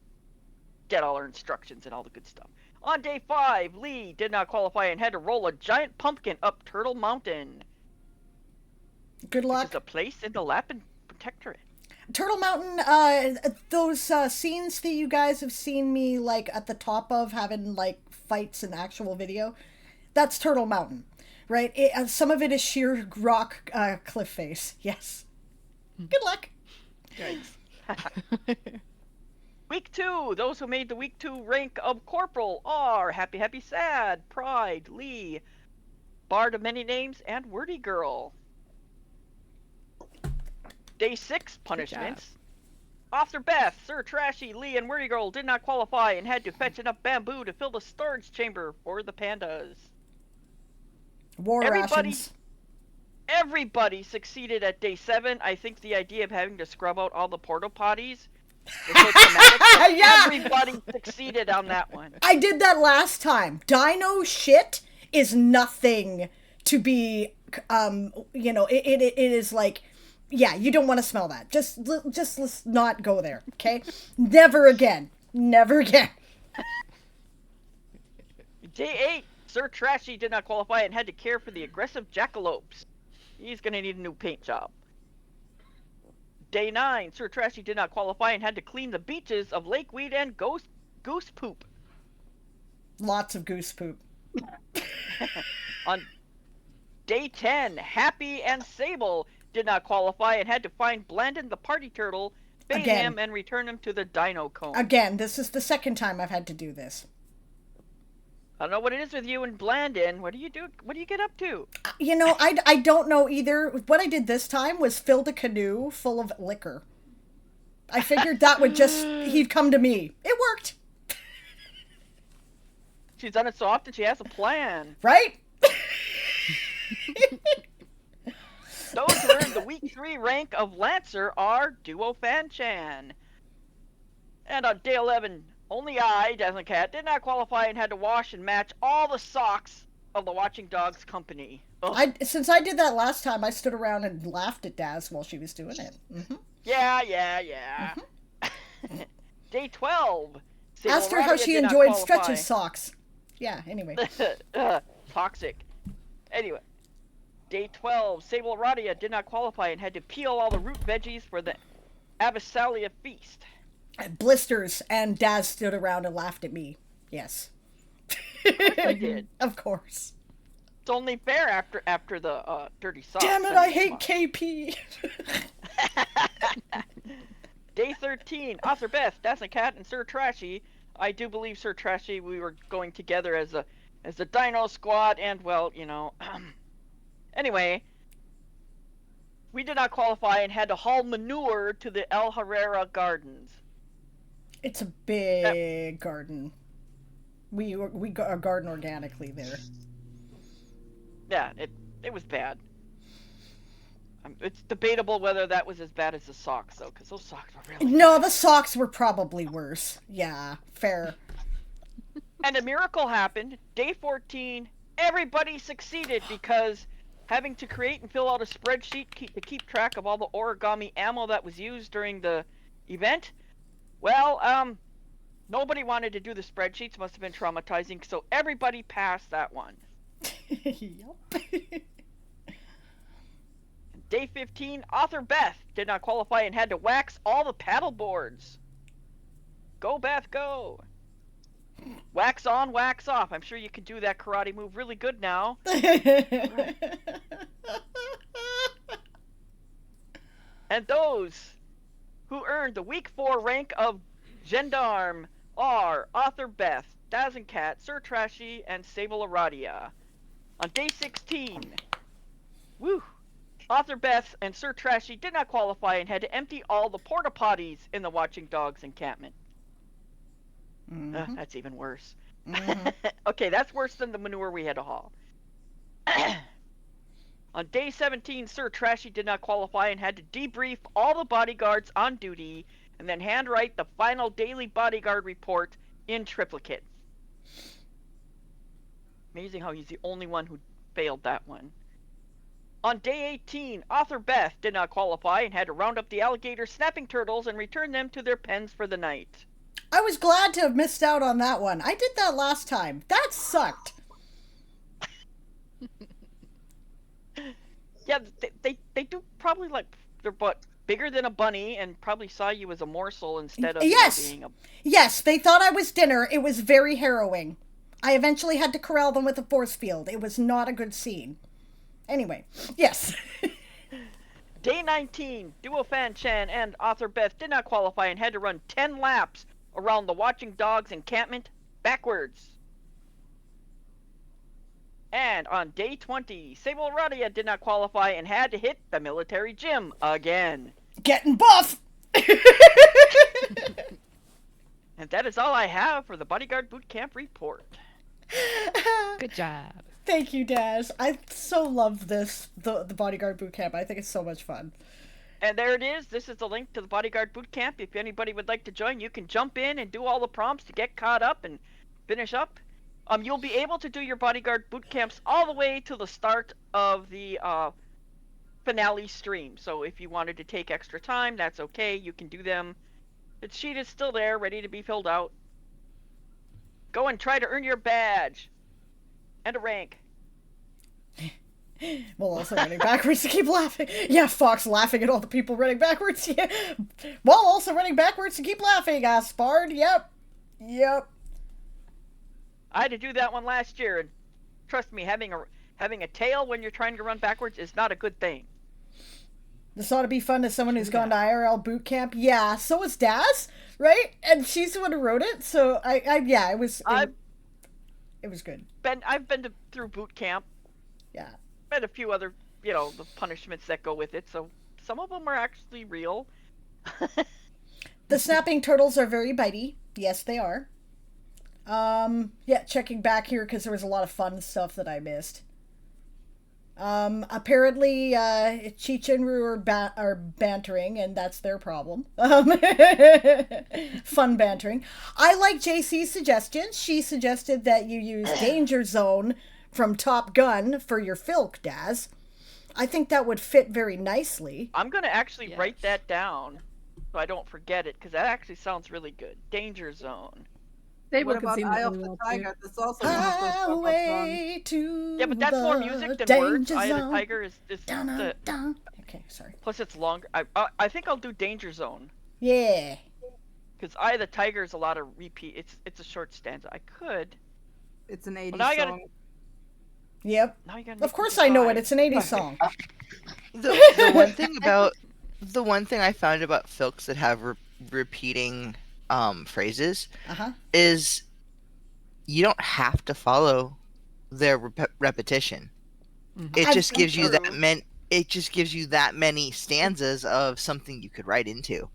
Speaker 5: get all our instructions and all the good stuff. On day 5, Lee did not qualify and had to roll a giant pumpkin up Turtle Mountain.
Speaker 1: Good
Speaker 5: Which
Speaker 1: luck.
Speaker 5: is a place in the Lapin Protectorate.
Speaker 1: Turtle Mountain, those scenes that you guys have seen me, like, at the top of, having, like, fights in actual video, that's Turtle Mountain, right? Some of it is sheer rock cliff face, yes. Good luck.
Speaker 5: Yikes. Week 2, those who made the week 2 rank of Corporal are Happy Happy Sad, Pride, Lee, Bard of Many Names, and Wordy Girl. Day 6, punishments. Officer Beth, Sir Trashy, Lee, and Wordy Girl did not qualify and had to fetch enough bamboo to fill the storage chamber for the pandas.
Speaker 1: War rations.
Speaker 5: Everybody succeeded at day 7. I think the idea of having to scrub out all the porta potties was so traumatic that
Speaker 1: Yeah.
Speaker 5: everybody succeeded on that one.
Speaker 1: I did that last time. Dino shit is nothing to be, it is like, yeah, you don't want to smell that. Just let's not go there, okay? Never again. Never again.
Speaker 5: Day 8, Sir Trashy did not qualify and had to care for the aggressive jackalopes. He's gonna need a new paint job. Day 9, Sir Trashy did not qualify and had to clean the beaches of Lakeweed and goose poop.
Speaker 1: Lots of goose poop.
Speaker 5: On day 10, Happy and Sable did not qualify and had to find Blandon the party turtle, feed
Speaker 1: Again.
Speaker 5: him, and return him to the dino cone.
Speaker 1: Again, this is the second time I've had to do this.
Speaker 5: I don't know what it is with you and Blandon. What do you do? What do you get up to?
Speaker 1: You know, I don't know either. What I did this time was filled a canoe full of liquor. I figured that would he'd come to me. It worked.
Speaker 5: She's done it so often she has a plan.
Speaker 1: Right?
Speaker 5: Those who earned the week 3 rank of Lancer are Duo Fan Chan. And on day 11, only I, Dazzling Cat, did not qualify and had to wash and match all the socks of the Watching Dogs company.
Speaker 1: Since I did that last time, I stood around and laughed at Daz while she was doing it. Mm-hmm.
Speaker 5: Yeah. Mm-hmm. Day 12.
Speaker 1: Asked her how she enjoyed Stretch's socks. Yeah, anyway.
Speaker 5: Toxic. Anyway. Day 12. Sable Aradia did not qualify and had to peel all the root veggies for the Abyssalia feast.
Speaker 1: Blisters, and Daz stood around and laughed at me. Yes.
Speaker 5: Of course I did.
Speaker 1: Of course.
Speaker 5: It's only fair after the dirty socks.
Speaker 1: Damn it, I hate KP.
Speaker 5: Day 13, Author Beth, Dazzling Cat, and Sir Trashy. I do believe Sir Trashy, we were going together as a Dino Squad, and well, you know. Anyway, we did not qualify and had to haul manure to the El Herrera Gardens.
Speaker 1: It's a big garden. We garden organically there.
Speaker 5: Yeah, it was bad. It's debatable whether that was as bad as the socks, though, because those socks were really
Speaker 1: No,
Speaker 5: bad.
Speaker 1: the socks were probably worse. Yeah, fair.
Speaker 5: And a miracle happened. Day 14, everybody succeeded because having to create and fill out a spreadsheet to keep track of all the origami ammo that was used during the event, well, nobody wanted to do the spreadsheets. Must have been traumatizing, so everybody passed that one.
Speaker 1: Yep.
Speaker 5: Day 15, Author Beth did not qualify and had to wax all the paddle boards. Go, Beth, go. Wax on, wax off. I'm sure you can do that karate move really good now. And those who earned the week 4 rank of Gendarme are Author Beth, Dazzling Cat, Sir Trashy, and Sable Aradia. On day 16, Author Beth and Sir Trashy did not qualify and had to empty all the porta potties in the Watching Dogs encampment. That's even worse.
Speaker 1: Mm-hmm.
Speaker 5: Okay, that's worse than the manure we had to haul. On day 17, Sir Trashy did not qualify and had to debrief all the bodyguards on duty and then handwrite the final daily bodyguard report in triplicate. Amazing how he's the only one who failed that one. On day 18, Author Beth did not qualify and had to round up the alligator snapping turtles and return them to their pens for the night.
Speaker 1: I was glad to have missed out on that one. I did that last time. That sucked.
Speaker 5: Yeah, they do probably like they're bigger than a bunny and probably saw you as a morsel instead of being a...
Speaker 1: Yes, they thought I was dinner. It was very harrowing. I eventually had to corral them with a force field. It was not a good scene. Anyway, yes.
Speaker 5: Day 19, Duo Fan Chan and Author Beth did not qualify and had to run 10 laps around the Watching Dogs encampment backwards. And on day 20, Sable Aradia did not qualify and had to hit the military gym again.
Speaker 1: Getting buff!
Speaker 5: And that is all I have for the Bodyguard Boot Camp report.
Speaker 2: Good job.
Speaker 1: Thank you, Daz. I so love this, the Bodyguard Boot Camp. I think it's so much fun.
Speaker 5: And there it is. This is the link to the Bodyguard Boot Camp. If anybody would like to join, you can jump in and do all the prompts to get caught up and finish up. You'll be able to do your Bodyguard Boot Camps all the way to the start of the finale stream. So if you wanted to take extra time, that's okay. You can do them. The sheet is still there, ready to be filled out. Go and try to earn your badge. And a rank.
Speaker 1: While also running backwards to keep laughing. Yeah, Fox laughing at all the people running backwards. Yeah. While also running backwards to keep laughing, Aspard. Yep.
Speaker 5: I had to do that one last year, and trust me, having a tail when you're trying to run backwards is not a good thing.
Speaker 1: This ought to be fun to someone who's gone to IRL boot camp. Yeah, so was Daz, right? And she's the one who wrote it, so it was good.
Speaker 5: I've been through boot camp.
Speaker 1: Yeah.
Speaker 5: And a few other, the punishments that go with it, so some of them are actually real.
Speaker 1: The snapping turtles are very bitey. Yes, they are. Checking back here because there was a lot of fun stuff that I missed. Apparently, Cheech and Rue are bantering, and that's their problem. Fun bantering. I like JC's suggestion. She suggested that you use Danger Zone from Top Gun for your filk, Daz. I think that would fit very nicely.
Speaker 5: I'm going to actually
Speaker 2: Yes.
Speaker 5: write that down so I don't forget it, because that actually sounds really good. Danger Zone.
Speaker 3: Stable
Speaker 8: What
Speaker 3: can
Speaker 8: about
Speaker 3: sing
Speaker 8: Eye
Speaker 3: that
Speaker 8: of
Speaker 3: really
Speaker 8: the
Speaker 3: well, too.
Speaker 8: Tiger? That's also one of those pop-up songs.
Speaker 1: Highway to
Speaker 5: Yeah, but that's more music than words.
Speaker 1: danger
Speaker 5: Eye of the
Speaker 1: zone.
Speaker 5: Tiger is
Speaker 1: Dun,
Speaker 5: the...
Speaker 1: dun. Okay, sorry.
Speaker 5: Plus it's longer. I think I'll do Danger Zone.
Speaker 1: Yeah.
Speaker 5: Because Eye of the Tiger is a lot of repeat. It's a short stanza. I could.
Speaker 8: It's an 80s
Speaker 5: now I gotta-
Speaker 8: song.
Speaker 1: Yep.
Speaker 5: Now you gotta
Speaker 1: Of
Speaker 5: make me
Speaker 1: course I know it.
Speaker 5: decide.
Speaker 1: It's an 80s song.
Speaker 7: The one thing I found about filks that have repeating phrases
Speaker 1: Uh-huh.
Speaker 7: is you don't have to follow their repetition.
Speaker 2: Mhm.
Speaker 7: It
Speaker 1: I
Speaker 7: just
Speaker 1: think
Speaker 7: gives you
Speaker 8: so.
Speaker 7: it just gives you that many stanzas of something you could write into.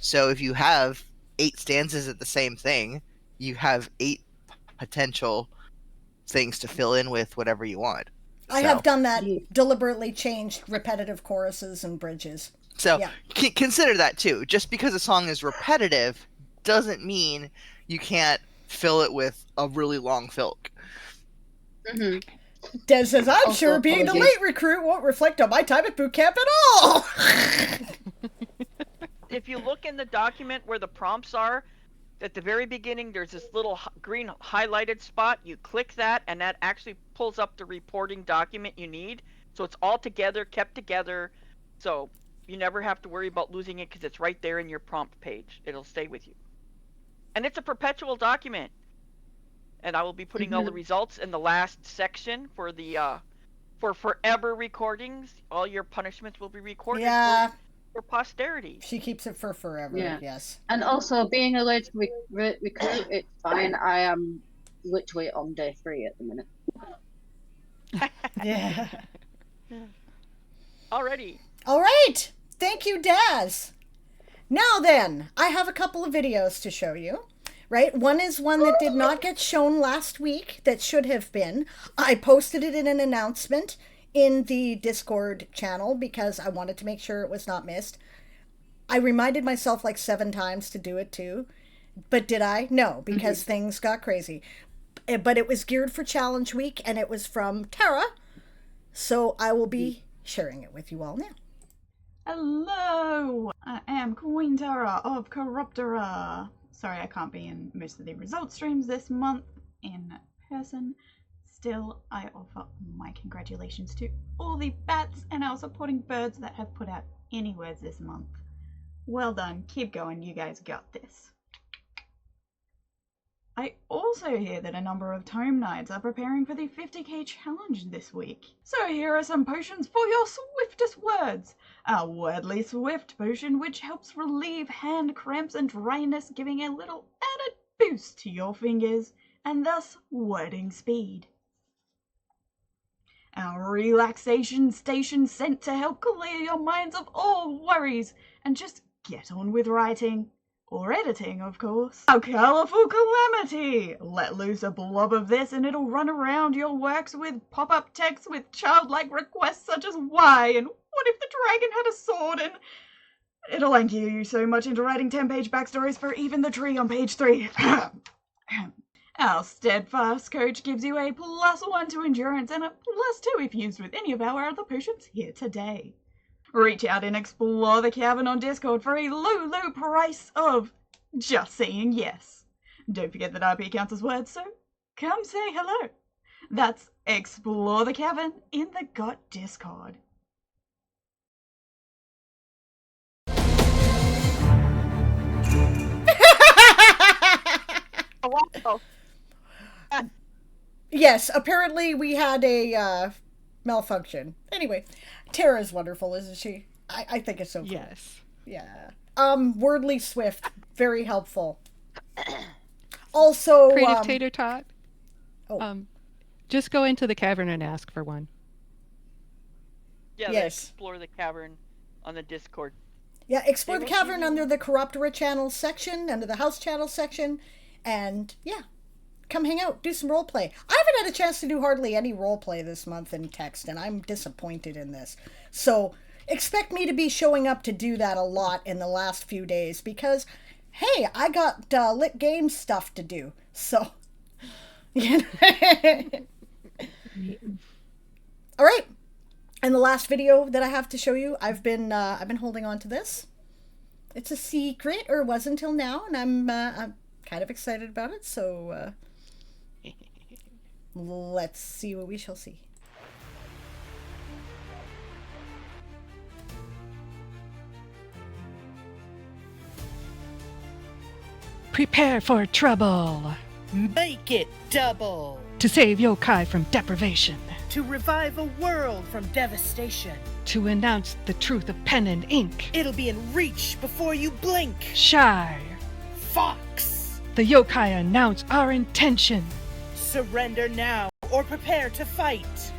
Speaker 7: So if you have 8 stanzas of the same thing, you have 8 potential things to fill in with whatever you want.
Speaker 1: I
Speaker 7: So-
Speaker 1: have done that,
Speaker 4: Yeah.
Speaker 1: deliberately changed repetitive choruses and bridges.
Speaker 7: So
Speaker 1: Yeah.
Speaker 7: consider that too. Just because a song is repetitive doesn't mean you can't fill it with a really long filk.
Speaker 4: Mhm.
Speaker 1: Des says, I'm
Speaker 4: Also,
Speaker 1: sure being the
Speaker 4: apologies.
Speaker 1: late recruit won't reflect on my time at boot camp at all.
Speaker 5: If you look in the document where the prompts are, at the very beginning, there's this little green highlighted spot. You click that, and that actually pulls up the reporting document you need. So it's all together, kept together. So you never have to worry about losing it because it's right there in your prompt page. It'll stay with you. And it's a perpetual document. And I will be putting all the results in the last section for the for forever recordings. All your punishments will be recorded
Speaker 1: Yeah.
Speaker 5: for posterity.
Speaker 1: She keeps it for forever,
Speaker 4: Yeah.
Speaker 1: yes.
Speaker 4: And also, being a late recruit, it's fine. I am literally on day 3 at the minute.
Speaker 1: Yeah.
Speaker 5: Alrighty.
Speaker 1: All right. Thank you, Daz. Now then, I have a couple of videos to show you. Right? One is one that did not get shown last week that should have been. I posted it in an announcement in the Discord channel because I wanted to make sure it was not missed. I reminded myself like 7 times to do it too. But did I? No, because things got crazy. But it was geared for Challenge Week and it was from Tara. So I will be sharing it with you all now.
Speaker 9: Hello, I am Queen Tara of Corruptora. Sorry I can't be in most of the result streams this month in person. Still, I offer my congratulations to all the bats and our supporting birds that have put out any words this month. Well done, keep going, you guys got this. I also hear that a number of Tome Knights are preparing for the 50k challenge this week. So here are some potions for your swiftest words. Our Wordly Swift potion, which helps relieve hand cramps and dryness, giving a little added boost to your fingers, and thus wording speed. Our Relaxation Station sent to help clear your minds of all worries, and just get on with writing. Or editing, of course. Our Colourful Calamity! Let loose a blob of this and it'll run around your works with pop-up text with childlike requests such as why and what if the dragon had a sword and... It'll anchor you so much into writing 10-page backstories for even the tree on page 3. Our Steadfast Coach gives you a +1 to endurance and a +2 if used with any of our other potions here today. Reach out and explore the cavern on Discord for a low price of just saying yes. Don't forget that RP counts as words, so come say hello. That's Explore the Cavern in the GOT Discord.
Speaker 5: Wow.
Speaker 1: Yes, apparently we had a malfunction. Anyway, Tara's wonderful, isn't she? I think it's so cool.
Speaker 2: Yes.
Speaker 1: Yeah. Wordly Swift, very helpful. Also,
Speaker 2: Creative Tater Tot.
Speaker 1: oh.
Speaker 2: Just go into the cavern and ask for one.
Speaker 5: Yeah,
Speaker 1: Yes.
Speaker 5: they explore the cavern on the Discord.
Speaker 1: Yeah, explore
Speaker 5: They
Speaker 1: the
Speaker 5: will
Speaker 1: cavern
Speaker 5: give you-
Speaker 1: under the Corruptora channel section, under the house channel section, and yeah, come hang out, do some role play. I haven't had a chance to do hardly any role play this month in text, and I'm disappointed in this. So expect me to be showing up to do that a lot in the last few days because, hey, I got lit game stuff to do. So, you know. All right. And the last video that I have to show you, I've been holding on to this. It's a secret, or was until now, and I'm kind of excited about it. So let's see what we shall see.
Speaker 2: Prepare for trouble.
Speaker 10: Make it double.
Speaker 2: To save yokai from deprivation.
Speaker 10: To revive a world from devastation.
Speaker 2: To announce the truth of pen and ink.
Speaker 10: It'll be in reach before you blink.
Speaker 2: Shy.
Speaker 10: Fox.
Speaker 2: The yokai announce our intention.
Speaker 10: Surrender now or prepare to fight.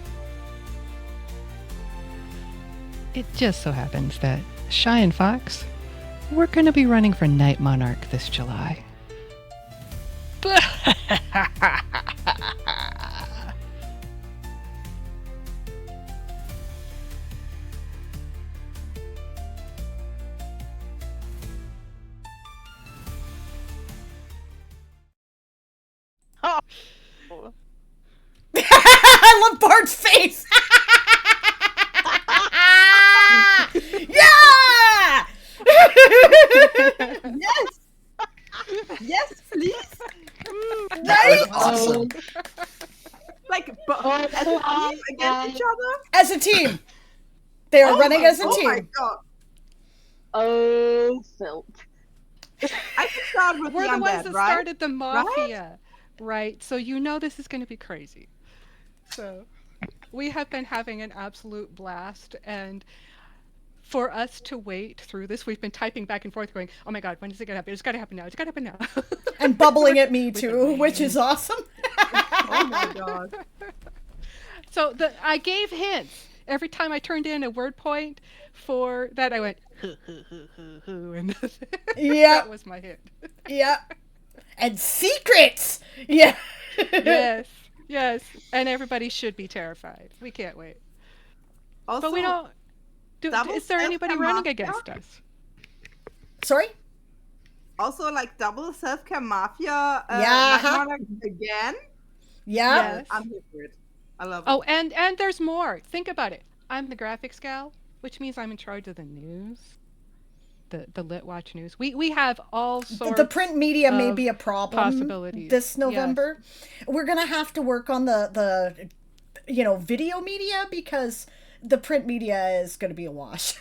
Speaker 2: It just so happens that Shy and Fox, we're going to be running for Night Monarch this July.
Speaker 1: I love Bart's face. Yeah!
Speaker 8: Yes! Yes, please!
Speaker 1: Right?
Speaker 7: Awesome.
Speaker 8: Like, as a team against each other?
Speaker 1: As a team. They are running as a
Speaker 8: Oh my
Speaker 1: team.
Speaker 8: god.
Speaker 4: Oh, filth.
Speaker 8: I can start with
Speaker 2: We're
Speaker 8: the
Speaker 2: the ones
Speaker 8: undead,
Speaker 2: that
Speaker 8: right?
Speaker 2: started the mafia, right? So you know this is going to be crazy. So we have been having an absolute blast, and for us to wait through this, we've been typing back and forth going, oh my god, when is it going to happen? It's got to happen now. It's got to happen now.
Speaker 1: And bubbling at me too, which is awesome.
Speaker 8: Oh my god.
Speaker 2: So I gave hints. Every time I turned in a word point for that, I went, and
Speaker 1: Yeah.
Speaker 2: that was my hint.
Speaker 1: Yeah. And secrets. Yeah.
Speaker 2: Yes, yes. And everybody should be terrified. We can't wait.
Speaker 8: Also,
Speaker 2: But we don't.
Speaker 8: double
Speaker 2: Is there anybody
Speaker 8: self-care
Speaker 2: running
Speaker 8: mafia?
Speaker 2: against us?
Speaker 1: Sorry?
Speaker 8: Also, like, double self-care mafia.
Speaker 1: Yeah.
Speaker 8: Night Monarch again.
Speaker 1: Yeah.
Speaker 2: Yes.
Speaker 8: I'm here for it. I love it.
Speaker 2: Oh, and there's more. Think about it. I'm the graphics gal, which means I'm in charge of the news, the Lit Watch news. We have all sorts.
Speaker 1: The print media may
Speaker 2: of
Speaker 1: be a problem
Speaker 2: possibilities.
Speaker 1: this November. We're going to have to work on the video media because the print media is going to be a wash.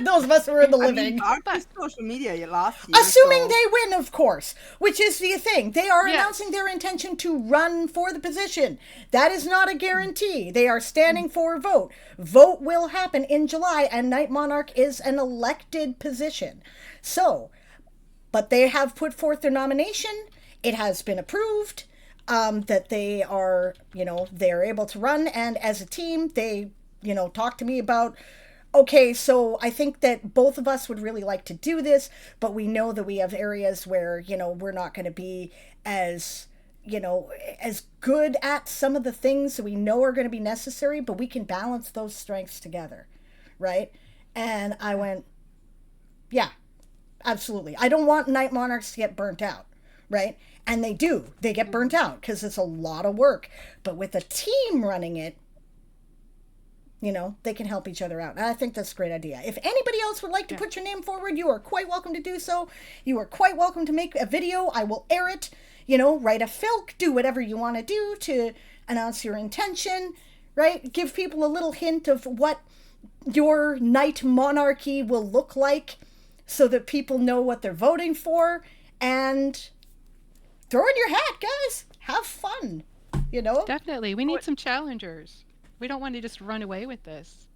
Speaker 1: Those of us who are in the living.
Speaker 8: Art is social media last year.
Speaker 1: Assuming
Speaker 8: so...
Speaker 1: they win, of course, which is the thing. They are
Speaker 2: Yes.
Speaker 1: announcing their intention to run for the position. That is not a guarantee. They are standing for a vote. Vote will happen in July, and Night Monarch is an elected position. So, but they have put forth their nomination. It has been approved that they are, they are able to run, and as a team, they, talk to me about, okay, so I think that both of us would really like to do this, but we know that we have areas where, we're not going to be as, as good at some of the things that we know are going to be necessary, but we can balance those strengths together, right? And I went, yeah, absolutely. I don't want Night Monarchs to get burnt out, right? And they do. They get burnt out because it's a lot of work. But with a team running it, they can help each other out. And I think that's a great idea. If anybody else would like to put your name forward, you are quite welcome to do so. You are quite welcome to make a video. I will air it. Write a filk, do whatever you want to do to announce your intention, right? Give people a little hint of what your Night Monarchy will look like so that people know what they're voting for. And throw in your hat, guys. Have fun,
Speaker 2: Definitely. We need some challengers. We don't want to just run away with this.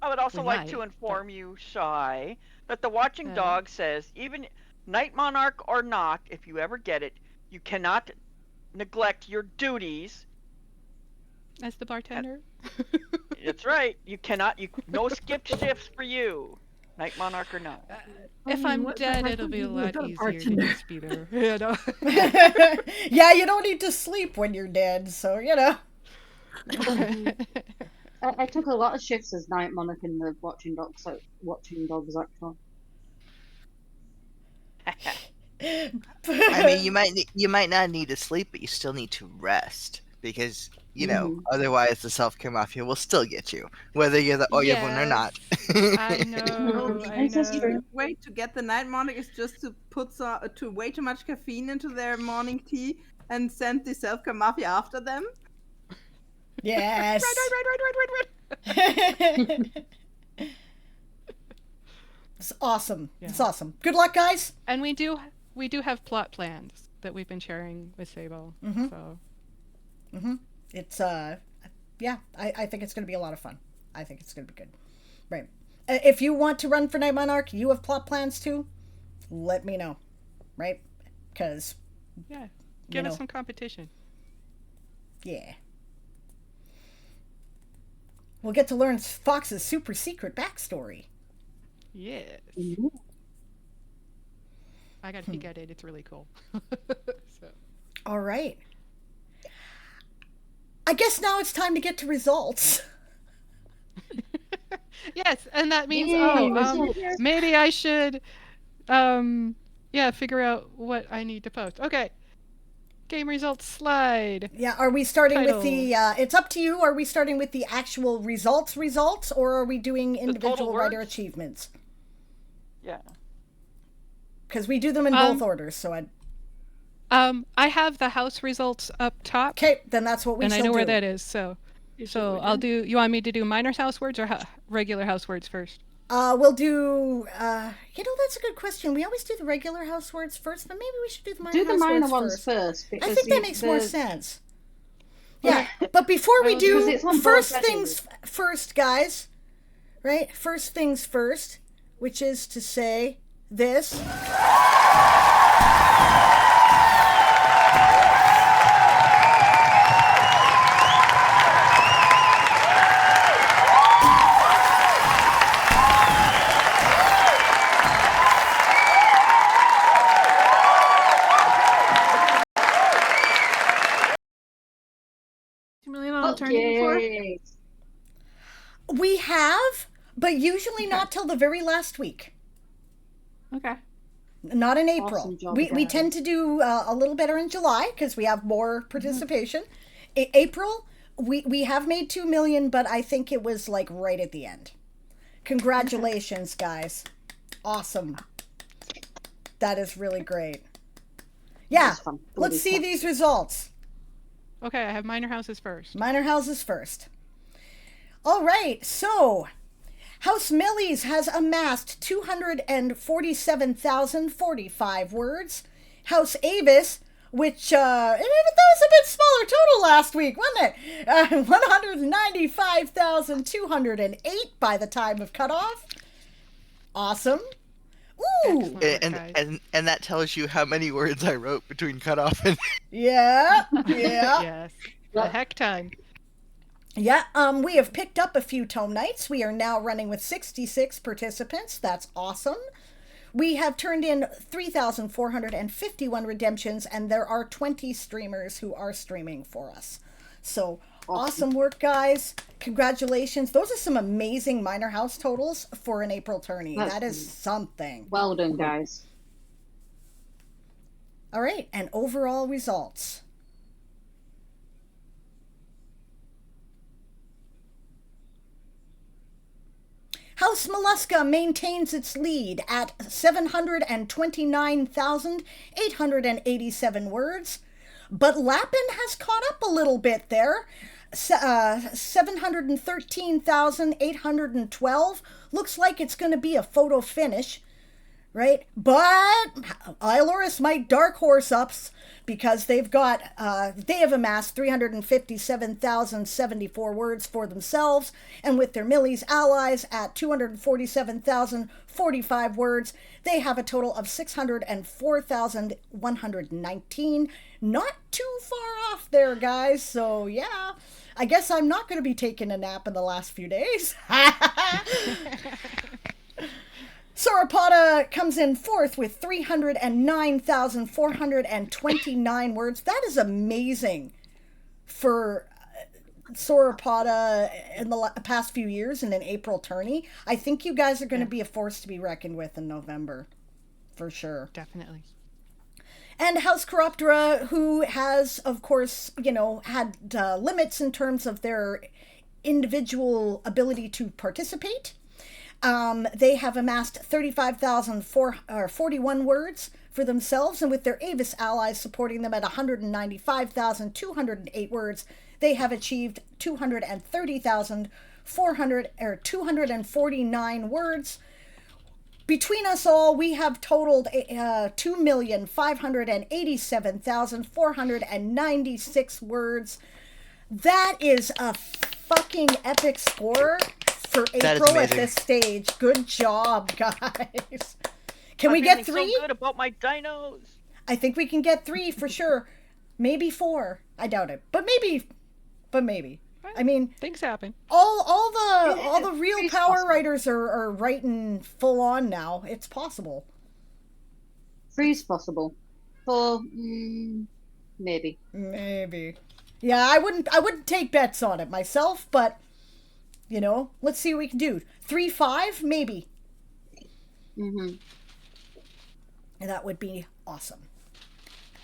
Speaker 5: I would also
Speaker 2: We
Speaker 5: like
Speaker 2: might,
Speaker 5: to
Speaker 2: but-
Speaker 5: inform you, Shy, that the Watching Dog says even Night Monarch or not, if you ever get it, you cannot neglect your duties.
Speaker 2: As the bartender?
Speaker 5: That's right. You cannot. No skipped shifts for you, Night Monarch or not.
Speaker 2: If I'm dead, it'll be a lot easier to just be there. You know?
Speaker 1: Yeah, you don't need to sleep when you're dead, so you know.
Speaker 4: I took a lot of shifts as night monarch in the watching dogs actually.
Speaker 7: I mean, you might not need to sleep, but you still need to rest because otherwise the self-care mafia will still get you, whether you're the Oya one or not.
Speaker 2: I know. I know.
Speaker 8: The way to get the night monarch is just to put to way too much caffeine into their morning tea and send the self-care mafia after them.
Speaker 1: Yes.
Speaker 2: Right.
Speaker 1: It's awesome.
Speaker 2: Yeah.
Speaker 1: It's awesome. Good luck, guys.
Speaker 2: And we do have plot plans that we've been sharing with Sable.
Speaker 1: Mm-hmm.
Speaker 2: So.
Speaker 1: Mm-hmm. It's yeah. I think it's going to be a lot of fun. I think it's going to be good. Right. If you want to run for Night Monarch, you have plot plans too. Let me know. Right? Because.
Speaker 2: Yeah. Give us some competition.
Speaker 1: Yeah. We'll get to learn Fox's super secret backstory.
Speaker 2: Yes.
Speaker 4: Mm-hmm.
Speaker 2: I got to peek at it. It's really cool. So.
Speaker 1: All right. I guess now it's time to get to results.
Speaker 2: Yes, and that means
Speaker 4: Yay,
Speaker 2: maybe I should figure out what I need to post. Okay. Game results slide.
Speaker 1: Yeah, are we starting
Speaker 2: Title.
Speaker 1: with the it's up to you. Are we starting with the actual results or are we doing individual writer
Speaker 5: words?
Speaker 1: achievements?
Speaker 5: Yeah.
Speaker 1: Because we do them in both orders, so
Speaker 2: I have the house results up top.
Speaker 1: Okay, then that's what we
Speaker 2: and
Speaker 1: shall
Speaker 2: I know
Speaker 1: do.
Speaker 2: where that is. So I'll do. You want me to do Miner's house words or regular house words first?
Speaker 1: We'll do. That's a good question. We always do the regular house words first, but maybe we should do the minor.
Speaker 4: Do the
Speaker 1: house
Speaker 4: minor
Speaker 1: words
Speaker 4: ones first.
Speaker 1: I think that makes more sense. Yeah, but before we do, first things first, guys. Right, first things first, which is to say this.
Speaker 4: Yay.
Speaker 1: We have, but usually not till the very last week.
Speaker 8: Okay.
Speaker 1: Not in April.
Speaker 4: Awesome job,
Speaker 1: we
Speaker 4: guys.
Speaker 1: tend to do a little better in July because we have more participation. April, we have made 2 million, but I think it was like right at the end. Congratulations, guys. Awesome. That is really great. Yeah, let's see these results.
Speaker 2: Okay, I have minor houses first.
Speaker 1: Minor houses first. All right, so House Millies has amassed 247,045 words. House Avis, which that was a bit smaller total last week, wasn't it? 195,208 by the time of cutoff. Awesome. Ooh.
Speaker 7: And that tells you how many words I wrote between cutoff and.
Speaker 1: Yeah.
Speaker 2: Yes. The heck time.
Speaker 1: Yeah, we have picked up a few Tome Nights. We are now running with 66 participants. That's awesome. We have turned in 3,451 redemptions, and there are 20 streamers who are streaming for us. So, awesome work, guys. Congratulations. Those are some amazing minor house totals for an April tourney. That is something.
Speaker 4: Well done, guys.
Speaker 1: All right, and overall results. House Mollusca maintains its lead at 729,887 words, but Lapin has caught up a little bit there. 713,812. Looks like it's going to be a photo finish, right? But Iloris might dark horse ups because they have amassed 357,074 words for themselves, and with their Millies allies at 247,045 words, they have a total of 604,119. Not too far off there, guys. So yeah, I guess I'm not going to be taking a nap in the last few days. Sauropoda comes in fourth with 309,429 words. That is amazing for Sauropoda in the past few years and in April Tourney. I think you guys are going to be a force to be reckoned with in November, for sure.
Speaker 2: Definitely.
Speaker 1: And House Chiroptera, who has, of course, had limits in terms of their individual ability to participate. They have amassed 35,041 words for themselves, and with their Avis allies supporting them at 195,208 words, they have achieved 230,249 words. Between us all, we have totaled 2,587,496 words. That is a fucking epic score for April at this stage. Good job, guys. Can we get 3?
Speaker 5: So good about my dinos.
Speaker 1: I think we can get 3 for sure. Maybe 4. I doubt it, but maybe. I mean,
Speaker 2: things happen.
Speaker 1: All the real power writers are writing full on now. It's possible.
Speaker 4: 3's possible. 4, maybe.
Speaker 1: Yeah, I wouldn't take bets on it myself, but let's see what we can do. 3, 5, maybe.
Speaker 4: And
Speaker 1: that would be awesome.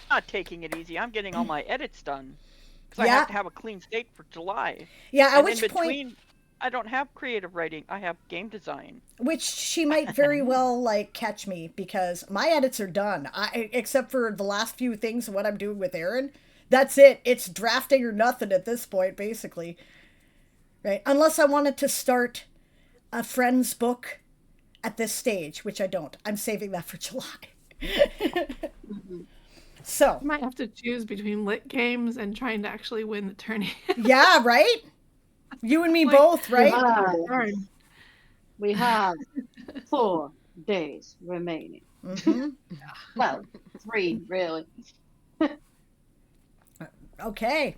Speaker 5: I'm not taking it easy. I'm getting all my edits done. Because I have to have a clean state for July.
Speaker 1: Yeah,
Speaker 5: at which point I don't have creative writing. I have game design.
Speaker 1: Which she might very well catch me, because my edits are done. Except for the last few things of what I'm doing with Aaron. That's it. It's drafting or nothing at this point, basically. Right? Unless I wanted to start a friend's book at this stage, which I don't. I'm saving that for July. So
Speaker 3: You might have to choose between lit games and trying to actually win the tourney.
Speaker 1: Yeah, right? You and me both, right?
Speaker 4: We have 4 days remaining. Well, 3, really.
Speaker 1: Okay.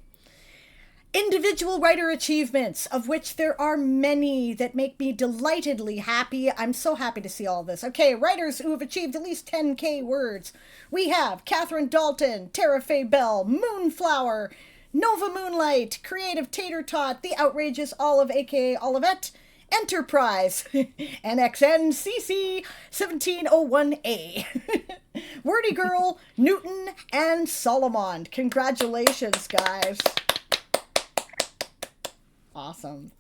Speaker 1: Individual writer achievements, of which there are many that make me delightedly happy. I'm so happy to see all this. Okay, writers who have achieved at least 10k words. We have Catherine Dalton, Tara Faye Bell, Moonflower, Nova Moonlight, Creative Tater Tot, The Outrageous Olive, aka Olivette, Enterprise, NXNCC 1701A, Wordy Girl, Newton, and Solomon. Congratulations, guys. Awesome.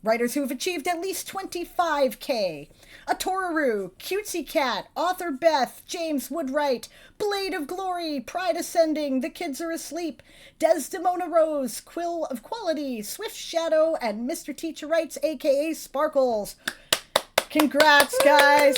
Speaker 1: Writers who have achieved at least 25k. Atoru, Cutesy Cat, Author Beth, James Woodwright, Blade of Glory, Pride Ascending, The Kids Are Asleep, Desdemona Rose, Quill of Quality, Swift Shadow, and Mr. Teacher Writes, aka Sparkles. Congrats, guys.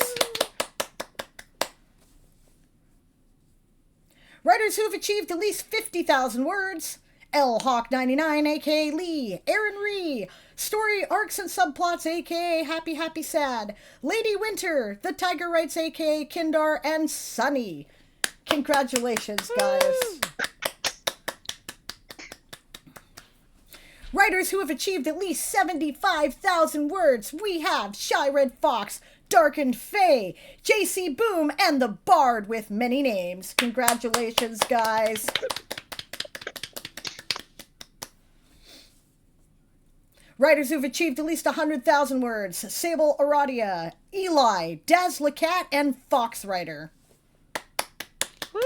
Speaker 1: Writers who have achieved at least 50,000 words. L Hawk 99, aka Lee, Aaron Ree, Story Arcs and Subplots, aka Happy Happy Sad, Lady Winter, The Tiger Writes, aka Kindar, and Sunny. Congratulations, guys. Writers who have achieved at least 75,000 words. We have Shy Red Fox, Darkened Fae, JC Boom, and the Bard with Many Names. Congratulations, guys. Writers who've achieved at least 100,000 words. Sable Aradia, Eli, Dazzle Cat, and Fox Writer.
Speaker 2: Woo!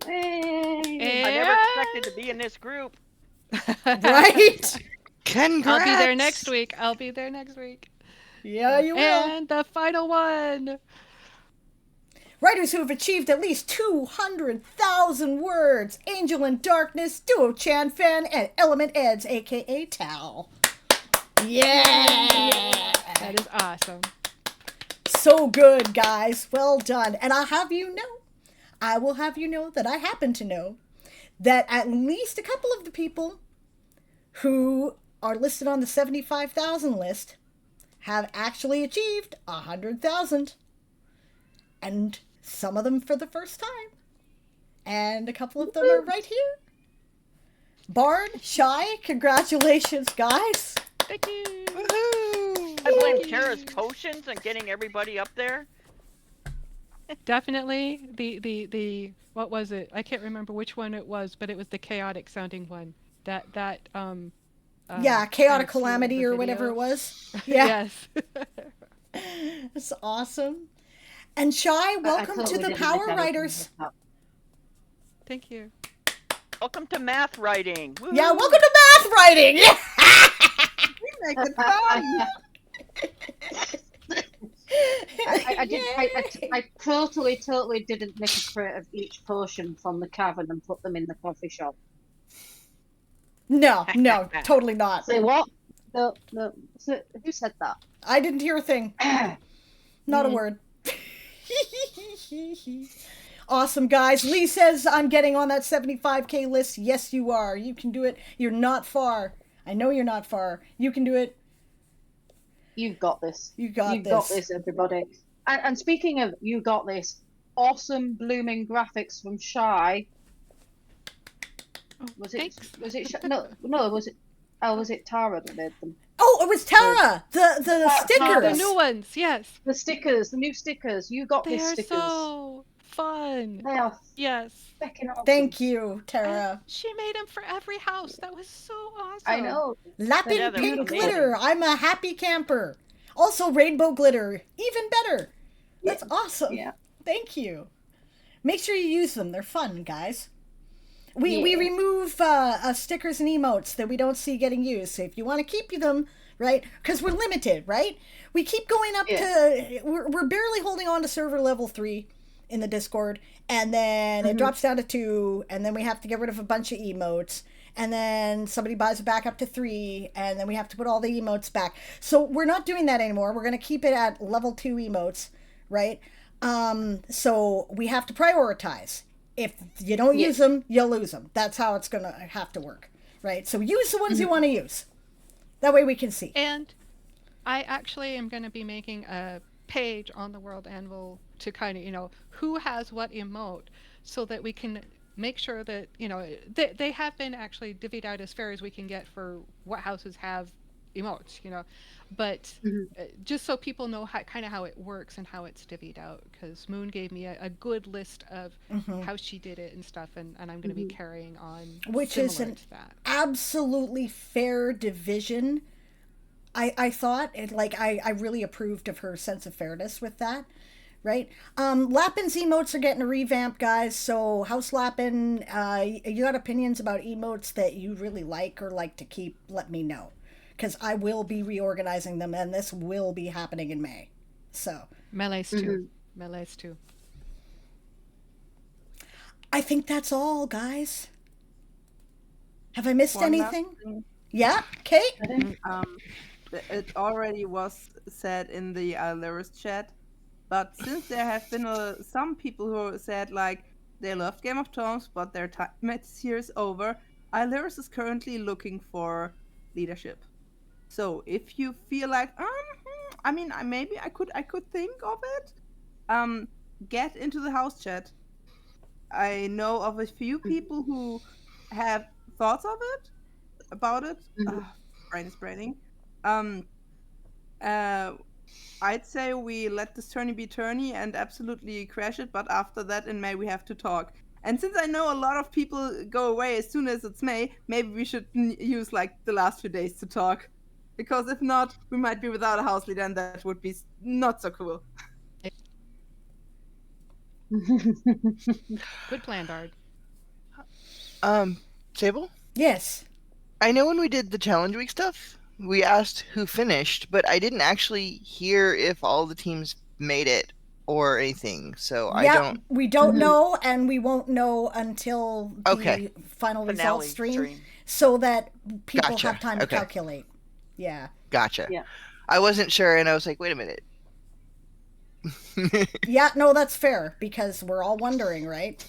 Speaker 4: Hey.
Speaker 5: I never expected to be in this group.
Speaker 1: Right?
Speaker 7: Congrats!
Speaker 2: I'll be there next week.
Speaker 1: Yeah, you will.
Speaker 2: And the final one.
Speaker 1: Writers who have achieved at least 200,000 words. Angel in Darkness, Duo Chan Fan, and Element Eds, aka Tal. Yeah!
Speaker 2: That is awesome.
Speaker 1: So good, guys. Well done. And I will have you know that I happen to know that at least a couple of the people who are listed on the 75,000 list have actually achieved 100,000. And some of them for the first time. And a couple of them are right here. Bard, Shy, congratulations, guys.
Speaker 2: Thank you.
Speaker 7: Woohoo!
Speaker 5: I'm blame Tara's potions and getting everybody up there.
Speaker 2: Definitely the what was it? I can't remember which one it was, but it was the chaotic sounding one. That
Speaker 1: Yeah,
Speaker 2: kind
Speaker 1: chaotic
Speaker 2: of sealed
Speaker 1: calamity
Speaker 2: the
Speaker 1: or whatever
Speaker 2: video.
Speaker 1: it was. Yeah,
Speaker 2: Yes.
Speaker 1: it's awesome. And Shy, welcome
Speaker 4: totally
Speaker 1: to the
Speaker 4: didn't
Speaker 1: Power
Speaker 4: miss anything
Speaker 1: Writers.
Speaker 4: with that.
Speaker 2: Thank you.
Speaker 5: Welcome to math writing. Woo-hoo.
Speaker 1: Yeah, welcome to math writing.
Speaker 8: We make it fun.
Speaker 4: I totally didn't make a crate of each potion from the cavern and put them in the coffee shop.
Speaker 1: No, totally not.
Speaker 4: Say what? No. So, who said that?
Speaker 1: I didn't hear a thing. Not a word. Awesome, guys. Lee says I'm getting on that 75K list. Yes, you are. You can do it. You're not far. I know you're not far. You can do it.
Speaker 4: You've got this.
Speaker 1: You got
Speaker 4: You've
Speaker 1: this.
Speaker 4: got this, everybody. And speaking of you got this, awesome blooming graphics from Shy.
Speaker 2: Oh,
Speaker 4: Was it?
Speaker 2: thanks.
Speaker 4: Was it? No. Was it? Oh, was it Tara that made them?
Speaker 1: Oh, it was Tara. The stickers.
Speaker 2: The new ones, yes.
Speaker 4: The stickers, the new stickers. You got
Speaker 2: They
Speaker 4: these
Speaker 2: are
Speaker 4: stickers.
Speaker 2: so fun.
Speaker 4: They are
Speaker 2: Yes.
Speaker 4: fucking awesome.
Speaker 1: Thank you,
Speaker 2: And
Speaker 1: Tara.
Speaker 2: she made them for every house. That was so awesome.
Speaker 4: I know.
Speaker 1: Lappin'
Speaker 5: Yeah, they're
Speaker 1: pink
Speaker 5: amazing.
Speaker 1: glitter. I'm a happy camper. Also rainbow glitter. Even better. That's awesome.
Speaker 4: Yeah.
Speaker 1: Thank you. Make sure you use them. They're fun, guys. We
Speaker 4: Yeah.
Speaker 1: remove stickers and emotes that we don't see getting used. So if you want to keep them, right? Because we're limited, right? We keep going up to... We're barely holding on to server level 3 in the Discord. And then it drops down to 2. And then we have to get rid of a bunch of emotes. And then somebody buys it back up to 3. And then we have to put all the emotes back. So we're not doing that anymore. We're going to keep it at level 2 emotes, right? So we have to prioritize. If you don't use them, you'll lose them. That's how it's going to have to work, right? So use the ones you want to use. That way we can see.
Speaker 2: And I actually am going to be making a page on the World Anvil to kind of, who has what emote so that we can make sure that, they have been actually divvied out as fair as we can get for what houses have emotes, but just so people know how it works and how it's divvied out, because Moon gave me a good list of how she did it and stuff, and I'm going to be carrying on
Speaker 1: Which is
Speaker 2: similar
Speaker 1: an
Speaker 2: to that.
Speaker 1: absolutely fair division. I thought I really approved of her sense of fairness with that, right? Lappin's emotes are getting a revamp, guys. So House Lappin, you got opinions about emotes that you really like or like to keep? Let me know, because I will be reorganizing them, and this will be happening in May. So
Speaker 2: Melee's too. Melee's too.
Speaker 1: I think that's all, guys. Have I missed
Speaker 8: One last
Speaker 1: anything?
Speaker 8: thing.
Speaker 1: Yeah, Kate?
Speaker 8: It already was said in the Lyris chat, but since there have been some people who said they loved Game of Thrones, but their time at here is over, Lyris is currently looking for leadership. So if you feel maybe I could think of it, get into the house chat. I know of a few people who have thoughts about it. Brain is braining. I'd say we let this tourney be tourney and absolutely crash it, but after that in May we have to talk. And since I know a lot of people go away as soon as it's May, maybe we should use the last few days to talk. Because if not, we might be without a house leader, and that would be not so cool.
Speaker 2: Good plan, Dard.
Speaker 7: Sable?
Speaker 1: Yes.
Speaker 7: I know when we did the challenge week stuff, we asked who finished, but I didn't actually hear if all the teams made it or anything. So
Speaker 1: we don't know, and we won't know until the final results stream, so that people have time to calculate. Yeah.
Speaker 7: Gotcha.
Speaker 4: Yeah.
Speaker 7: I wasn't sure, and I was like, wait a minute.
Speaker 1: Yeah, no, that's fair, because we're all wondering, right?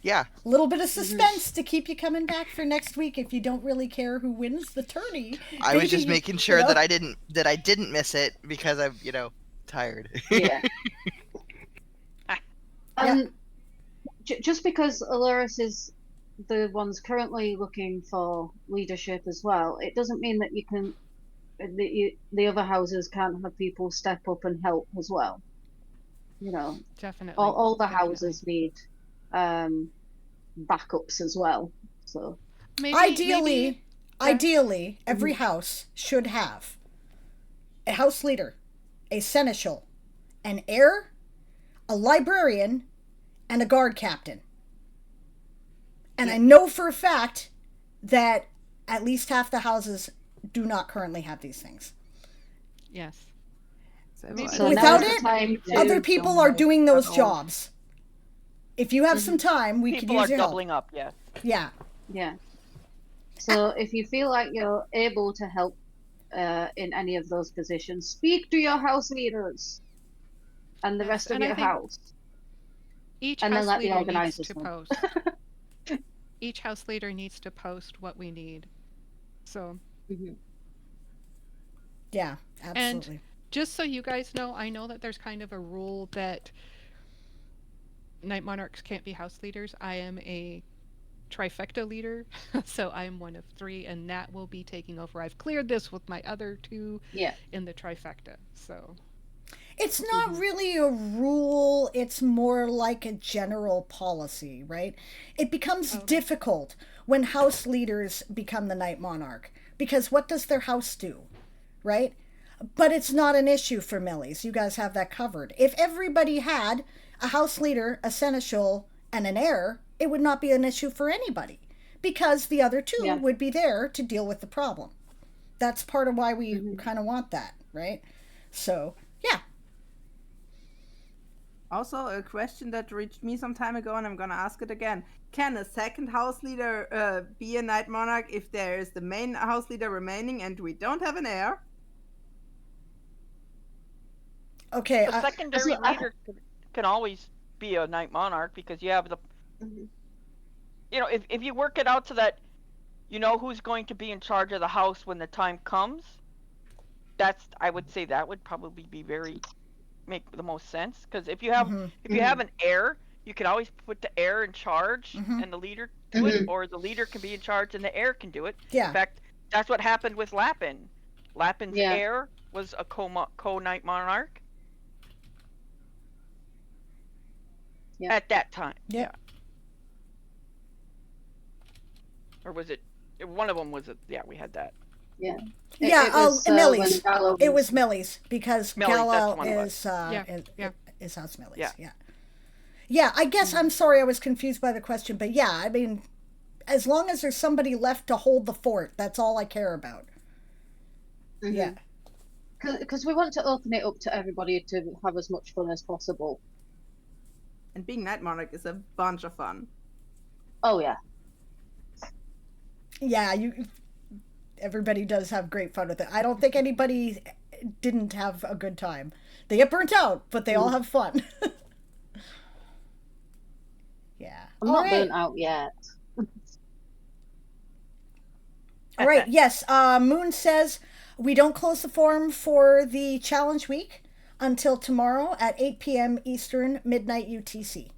Speaker 7: Yeah.
Speaker 1: A little bit of suspense to keep you coming back for next week if you don't really care who wins the tourney.
Speaker 7: I was just making sure that I didn't miss it because I'm, tired.
Speaker 4: Yeah. Just because Lyris is the ones currently looking for leadership as well, it doesn't mean that you can the other houses can't have people step up and help as well. You know,
Speaker 2: Definitely.
Speaker 4: all the
Speaker 2: definitely.
Speaker 4: houses need backups as well. So
Speaker 2: Maybe
Speaker 1: Ideally, every
Speaker 4: Mm-hmm.
Speaker 1: house should have a house leader, a seneschal, an heir, a librarian, and a guard captain. And I know for a fact that at least half the houses do not currently have these things.
Speaker 2: yes.
Speaker 8: So
Speaker 4: So
Speaker 1: Without
Speaker 4: now's the
Speaker 1: it,
Speaker 4: time to
Speaker 1: other people are doing those
Speaker 8: At all.
Speaker 1: jobs. If you have some time, we could
Speaker 5: People are
Speaker 1: use your help.
Speaker 5: doubling up, yeah.
Speaker 1: Yeah.
Speaker 4: Yeah. So if you feel like you're able to help in any of those positions, speak to your house leaders and the
Speaker 2: Yes,
Speaker 4: rest of
Speaker 2: and I
Speaker 4: your
Speaker 2: think
Speaker 4: house,
Speaker 2: each
Speaker 4: and then
Speaker 2: house
Speaker 4: let the
Speaker 2: leader needs
Speaker 4: organizers
Speaker 2: to
Speaker 4: know.
Speaker 2: post. Each house leader needs to post what we need. So,
Speaker 4: Mhm.
Speaker 1: Yeah, absolutely.
Speaker 2: just so you guys know, I know that there's kind of a rule that Night Monarchs can't be house leaders. I am a trifecta leader, so I'm one of 3, and Nat will be taking over. I've cleared this with my other 2
Speaker 4: Yeah.
Speaker 2: in the trifecta. So,
Speaker 1: It's not really a rule, it's more like a general policy, right? It becomes difficult when house leaders become the Night Monarch, because what does their house do, right? But it's not an issue for Millies. You guys have that covered. If everybody had a house leader, a seneschal, and an heir, it would not be an issue for anybody, because the other 2
Speaker 4: Yeah.
Speaker 1: would be there to deal with the problem. That's part of why we kind of want that, right? So, yeah.
Speaker 8: Also, a question that reached me some time ago, and I'm gonna ask it again. Can a second house leader be a Night Monarch if there is the main house leader remaining and we don't have an heir?
Speaker 1: Okay.
Speaker 5: The secondary
Speaker 4: so I-
Speaker 5: leader can always be a Night Monarch because you have the,
Speaker 4: Mhm.
Speaker 5: you know, if you work it out so that you know who's going to be in charge of the house when the time comes, I would say that would probably be make the most sense, because if you have an heir, you can always put the heir in charge and the leader do it, or the leader can be in charge and the heir can do it.
Speaker 1: Yeah.
Speaker 5: In fact, that's what happened with Lapin. Lapin's
Speaker 4: Yeah.
Speaker 5: heir was a co-Night Monarch
Speaker 4: Yeah.
Speaker 5: at that time.
Speaker 1: Yep.
Speaker 5: Or was it? One of them was we had that.
Speaker 4: Yeah.
Speaker 1: Yeah,
Speaker 4: It was,
Speaker 1: Millie's.
Speaker 4: when Gallo
Speaker 1: It was Millie's, because
Speaker 5: Millie's, that's
Speaker 1: Gallo
Speaker 5: the one it was.
Speaker 1: is House Millie's.
Speaker 5: Yeah.
Speaker 1: Yeah. Yeah, I guess I'm sorry I was confused by the question, but yeah, I mean, as long as there's somebody left to hold the fort, that's all I care about. Yeah.
Speaker 4: Because we want to open it up to everybody to have as much fun as possible.
Speaker 8: And being Night Monarch is a bunch of fun.
Speaker 4: Oh yeah.
Speaker 1: Yeah, everybody does have great fun with it. I don't think anybody didn't have a good time. They get burnt out, but they all have fun. Yeah.
Speaker 4: I'm
Speaker 1: All
Speaker 4: not
Speaker 1: right.
Speaker 4: burnt out yet.
Speaker 1: All right. Yes. Moon says we don't close the forum for the challenge week until tomorrow at 8 p.m. Eastern, midnight UTC.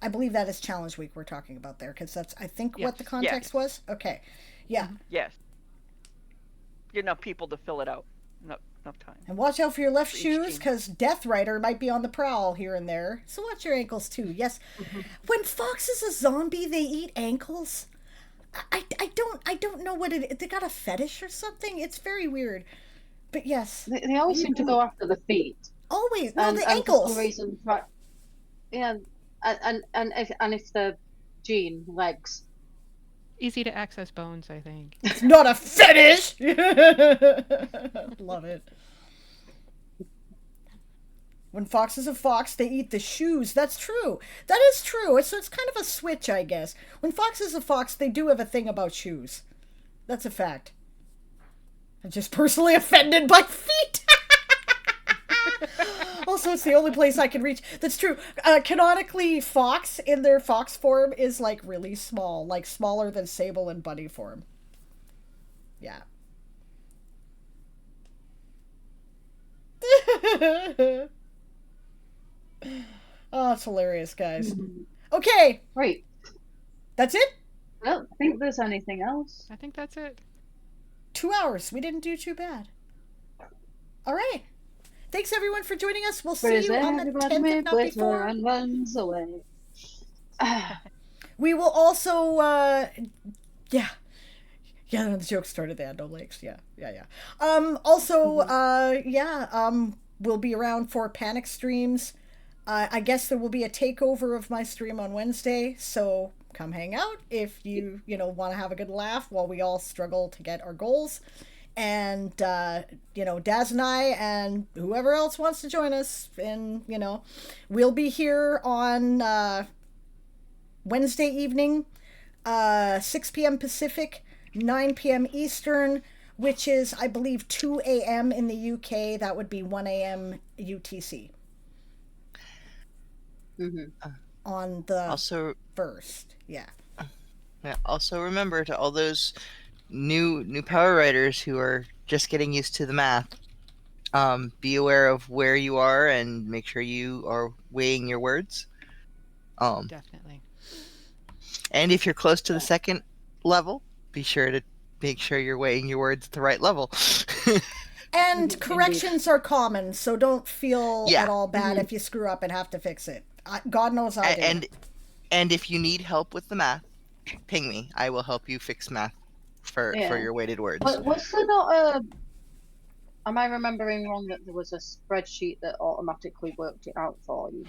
Speaker 1: I believe that is challenge week we're talking about there, because that's, I think, what the context was. Okay. Yeah.
Speaker 5: Yes. Get enough people to fill it out. Enough time.
Speaker 1: And watch out for your left
Speaker 5: For each
Speaker 1: shoes,
Speaker 5: team.
Speaker 1: because Death Rider might be on the prowl here and there. So watch your ankles too. Yes. When Fox is a zombie, they eat ankles. I don't know what it is. They got a fetish or something. It's very weird. But yes.
Speaker 4: They always seem to go after the feet.
Speaker 1: Always. No, the
Speaker 4: And
Speaker 1: ankles.
Speaker 4: for some reason, yeah, and if the gene legs.
Speaker 2: easy to access bones, I think.
Speaker 1: It's not a fetish. Love it. When Fox is a fox, they eat the shoes. That's true. That is true. So it's kind of a switch, I guess. When Fox is a fox, they do have a thing about shoes. That's a fact. I'm just personally offended by feet. Also, it's the only place I can reach. That's true. Canonically, Fox in their fox form is like really small, like smaller than Sable and Bunny form. Yeah. Oh, it's hilarious, guys. Okay,
Speaker 4: Right.
Speaker 1: that's it?
Speaker 4: I don't think there's anything else.
Speaker 2: I think that's it.
Speaker 1: 2 hours. We didn't do too bad. All right. Thanks everyone for joining us. We'll see
Speaker 4: Praise
Speaker 1: you on the
Speaker 4: everybody
Speaker 1: 10th, if not
Speaker 4: glitter
Speaker 1: before.
Speaker 4: and runs away.
Speaker 1: We will also, yeah, the joke started there. No lakes. Yeah. We'll be around for Panic streams. I guess there will be a takeover of my stream on Wednesday, so come hang out if you want to have a good laugh while we all struggle to get our goals. And, Daz and I and whoever else wants to join us, and, we'll be here on Wednesday evening, 6 p.m. Pacific, 9 p.m. Eastern, which is, I believe, 2 a.m. in the UK. That would be 1 a.m. UTC. On the
Speaker 7: Also,
Speaker 1: first, yeah.
Speaker 7: Also remember, to all those new power writers who are just getting used to the math, be aware of where you are and make sure you are weighing your words.
Speaker 2: Definitely.
Speaker 7: And if you're close to the second level, be sure to make sure you're weighing your words at the right level.
Speaker 1: And corrections are common, so don't feel
Speaker 7: Yeah.
Speaker 1: at all bad if you screw up and have to fix it. God knows I do.
Speaker 7: And if you need help with the math, ping me. I will help you fix math for your weighted words.
Speaker 4: But was there not am I remembering wrong that there was a spreadsheet that automatically worked it out for you?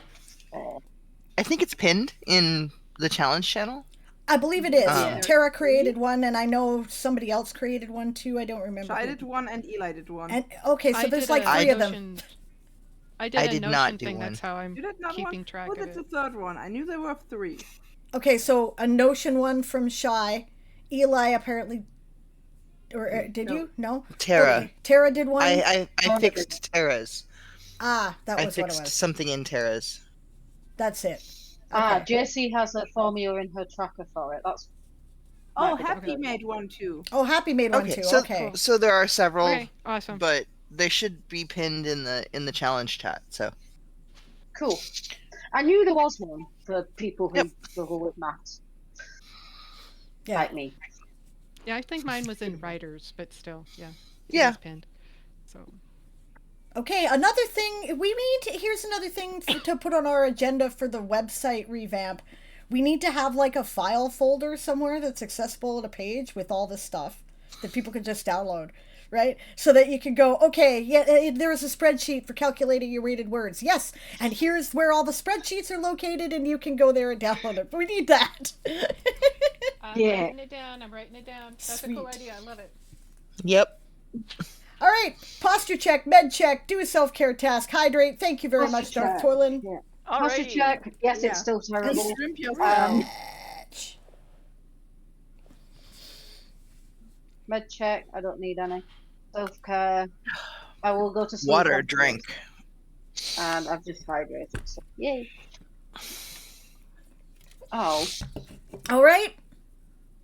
Speaker 7: I think it's pinned in the challenge channel.
Speaker 1: I believe it is.
Speaker 4: Yeah.
Speaker 1: Tara created one, and I know somebody else created one too. I don't remember.
Speaker 8: I
Speaker 1: who.
Speaker 8: did one and Eli did one.
Speaker 1: And okay, so there's like 3 of them.
Speaker 2: I did a
Speaker 7: did
Speaker 2: Notion
Speaker 7: not do
Speaker 2: thing.
Speaker 7: one.
Speaker 2: That's how I'm
Speaker 8: You did not
Speaker 2: keeping
Speaker 8: one?
Speaker 2: track
Speaker 8: Oh,
Speaker 2: of
Speaker 8: that's
Speaker 2: it.
Speaker 8: the third one. I knew there were 3.
Speaker 1: Okay, so a Notion one from Shy. Eli apparently, or did
Speaker 8: No.
Speaker 1: you? No.
Speaker 7: Tara.
Speaker 1: Okay. Tara did one.
Speaker 7: I fixed Tara's.
Speaker 1: That was
Speaker 7: I
Speaker 1: what it
Speaker 7: fixed
Speaker 1: was.
Speaker 7: something in Tara's.
Speaker 1: That's it. Okay.
Speaker 4: JC has a formula in her tracker for it. That's
Speaker 8: Oh,
Speaker 4: might be
Speaker 8: Happy
Speaker 4: different.
Speaker 8: made one too.
Speaker 1: Oh, Happy made one
Speaker 7: Okay,
Speaker 1: too.
Speaker 7: so
Speaker 1: Okay.
Speaker 7: so there are several,
Speaker 2: Okay, awesome.
Speaker 7: but they should be pinned in the challenge chat. So
Speaker 4: cool. I knew there was one for people who
Speaker 7: Yep.
Speaker 4: struggle with maths,
Speaker 1: Yeah.
Speaker 4: like me.
Speaker 2: Yeah, I think mine was in writers, but still, yeah. It
Speaker 7: Yeah.
Speaker 2: is pinned. So
Speaker 1: Okay, another thing here's another thing to put on our agenda for the website revamp. We need to have like a file folder somewhere that's accessible at a page with all this stuff that people can just download, right? So that you can go, okay, yeah, there is a spreadsheet for calculating your weighted words. Yes, and here's where all the spreadsheets are located, and you can go there and download it. We need that.
Speaker 2: I'm
Speaker 4: Yeah.
Speaker 2: writing it down. That's a cool
Speaker 1: Sweet.
Speaker 2: idea. I love it.
Speaker 7: yep.
Speaker 1: All right, posture check, med check, do a self-care task, hydrate. Thank you very much,
Speaker 4: Posture
Speaker 1: Darth
Speaker 4: check.
Speaker 1: Torlin.
Speaker 4: Yeah. Posture
Speaker 5: Alrighty.
Speaker 4: check. Yes,
Speaker 8: Yeah.
Speaker 4: it's still terrible.
Speaker 8: Shrimp
Speaker 4: Um,
Speaker 8: yourself.
Speaker 4: med check. I don't need any. Self care. I will go to sleep.
Speaker 7: Water,
Speaker 4: afterwards.
Speaker 7: drink.
Speaker 4: And I've just hydrated. So yay. Oh.
Speaker 1: All right.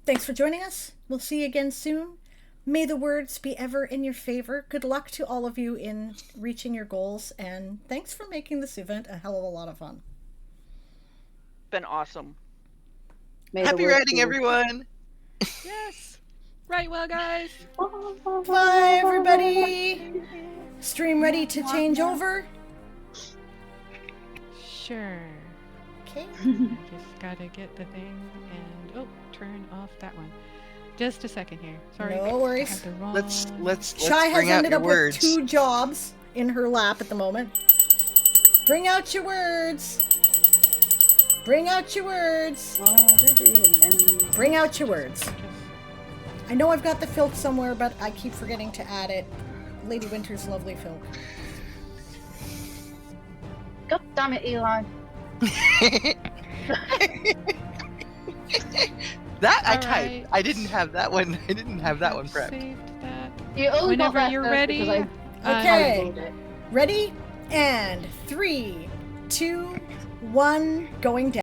Speaker 1: Thanks for joining us. We'll see you again soon. May the words be ever in your favor. Good luck to all of you in reaching your goals, and thanks for making this event a hell of a lot of fun.
Speaker 5: Been awesome.
Speaker 4: May the
Speaker 7: Happy
Speaker 4: words
Speaker 7: writing,
Speaker 4: be-
Speaker 7: everyone.
Speaker 2: Yes. Right, well, guys.
Speaker 1: Bye, everybody. Stream ready to change over.
Speaker 2: Sure.
Speaker 1: Okay.
Speaker 2: I just gotta get the thing and turn off that one. Just a second here. Sorry.
Speaker 1: No worries.
Speaker 2: I had the wrong-
Speaker 7: Let's
Speaker 1: Shy has
Speaker 7: bring out
Speaker 1: ended
Speaker 7: your
Speaker 1: up
Speaker 7: words.
Speaker 1: with 2 jobs in her lap at the moment. Bring out your words. Bring out your words. Bring out your words. I know I've got the filth somewhere, but I keep forgetting to add it. Lady Winter's lovely filth.
Speaker 4: God damn it, Eli.
Speaker 7: That I
Speaker 2: All
Speaker 7: typed.
Speaker 2: right.
Speaker 7: I didn't have that one. I didn't have that one prepped.
Speaker 2: Saved that.
Speaker 4: You only got
Speaker 2: Whenever
Speaker 4: that
Speaker 2: you're
Speaker 4: first
Speaker 2: ready.
Speaker 4: because
Speaker 1: Okay.
Speaker 4: I rolled it.
Speaker 1: Ready? And 3, 2, 1, going down.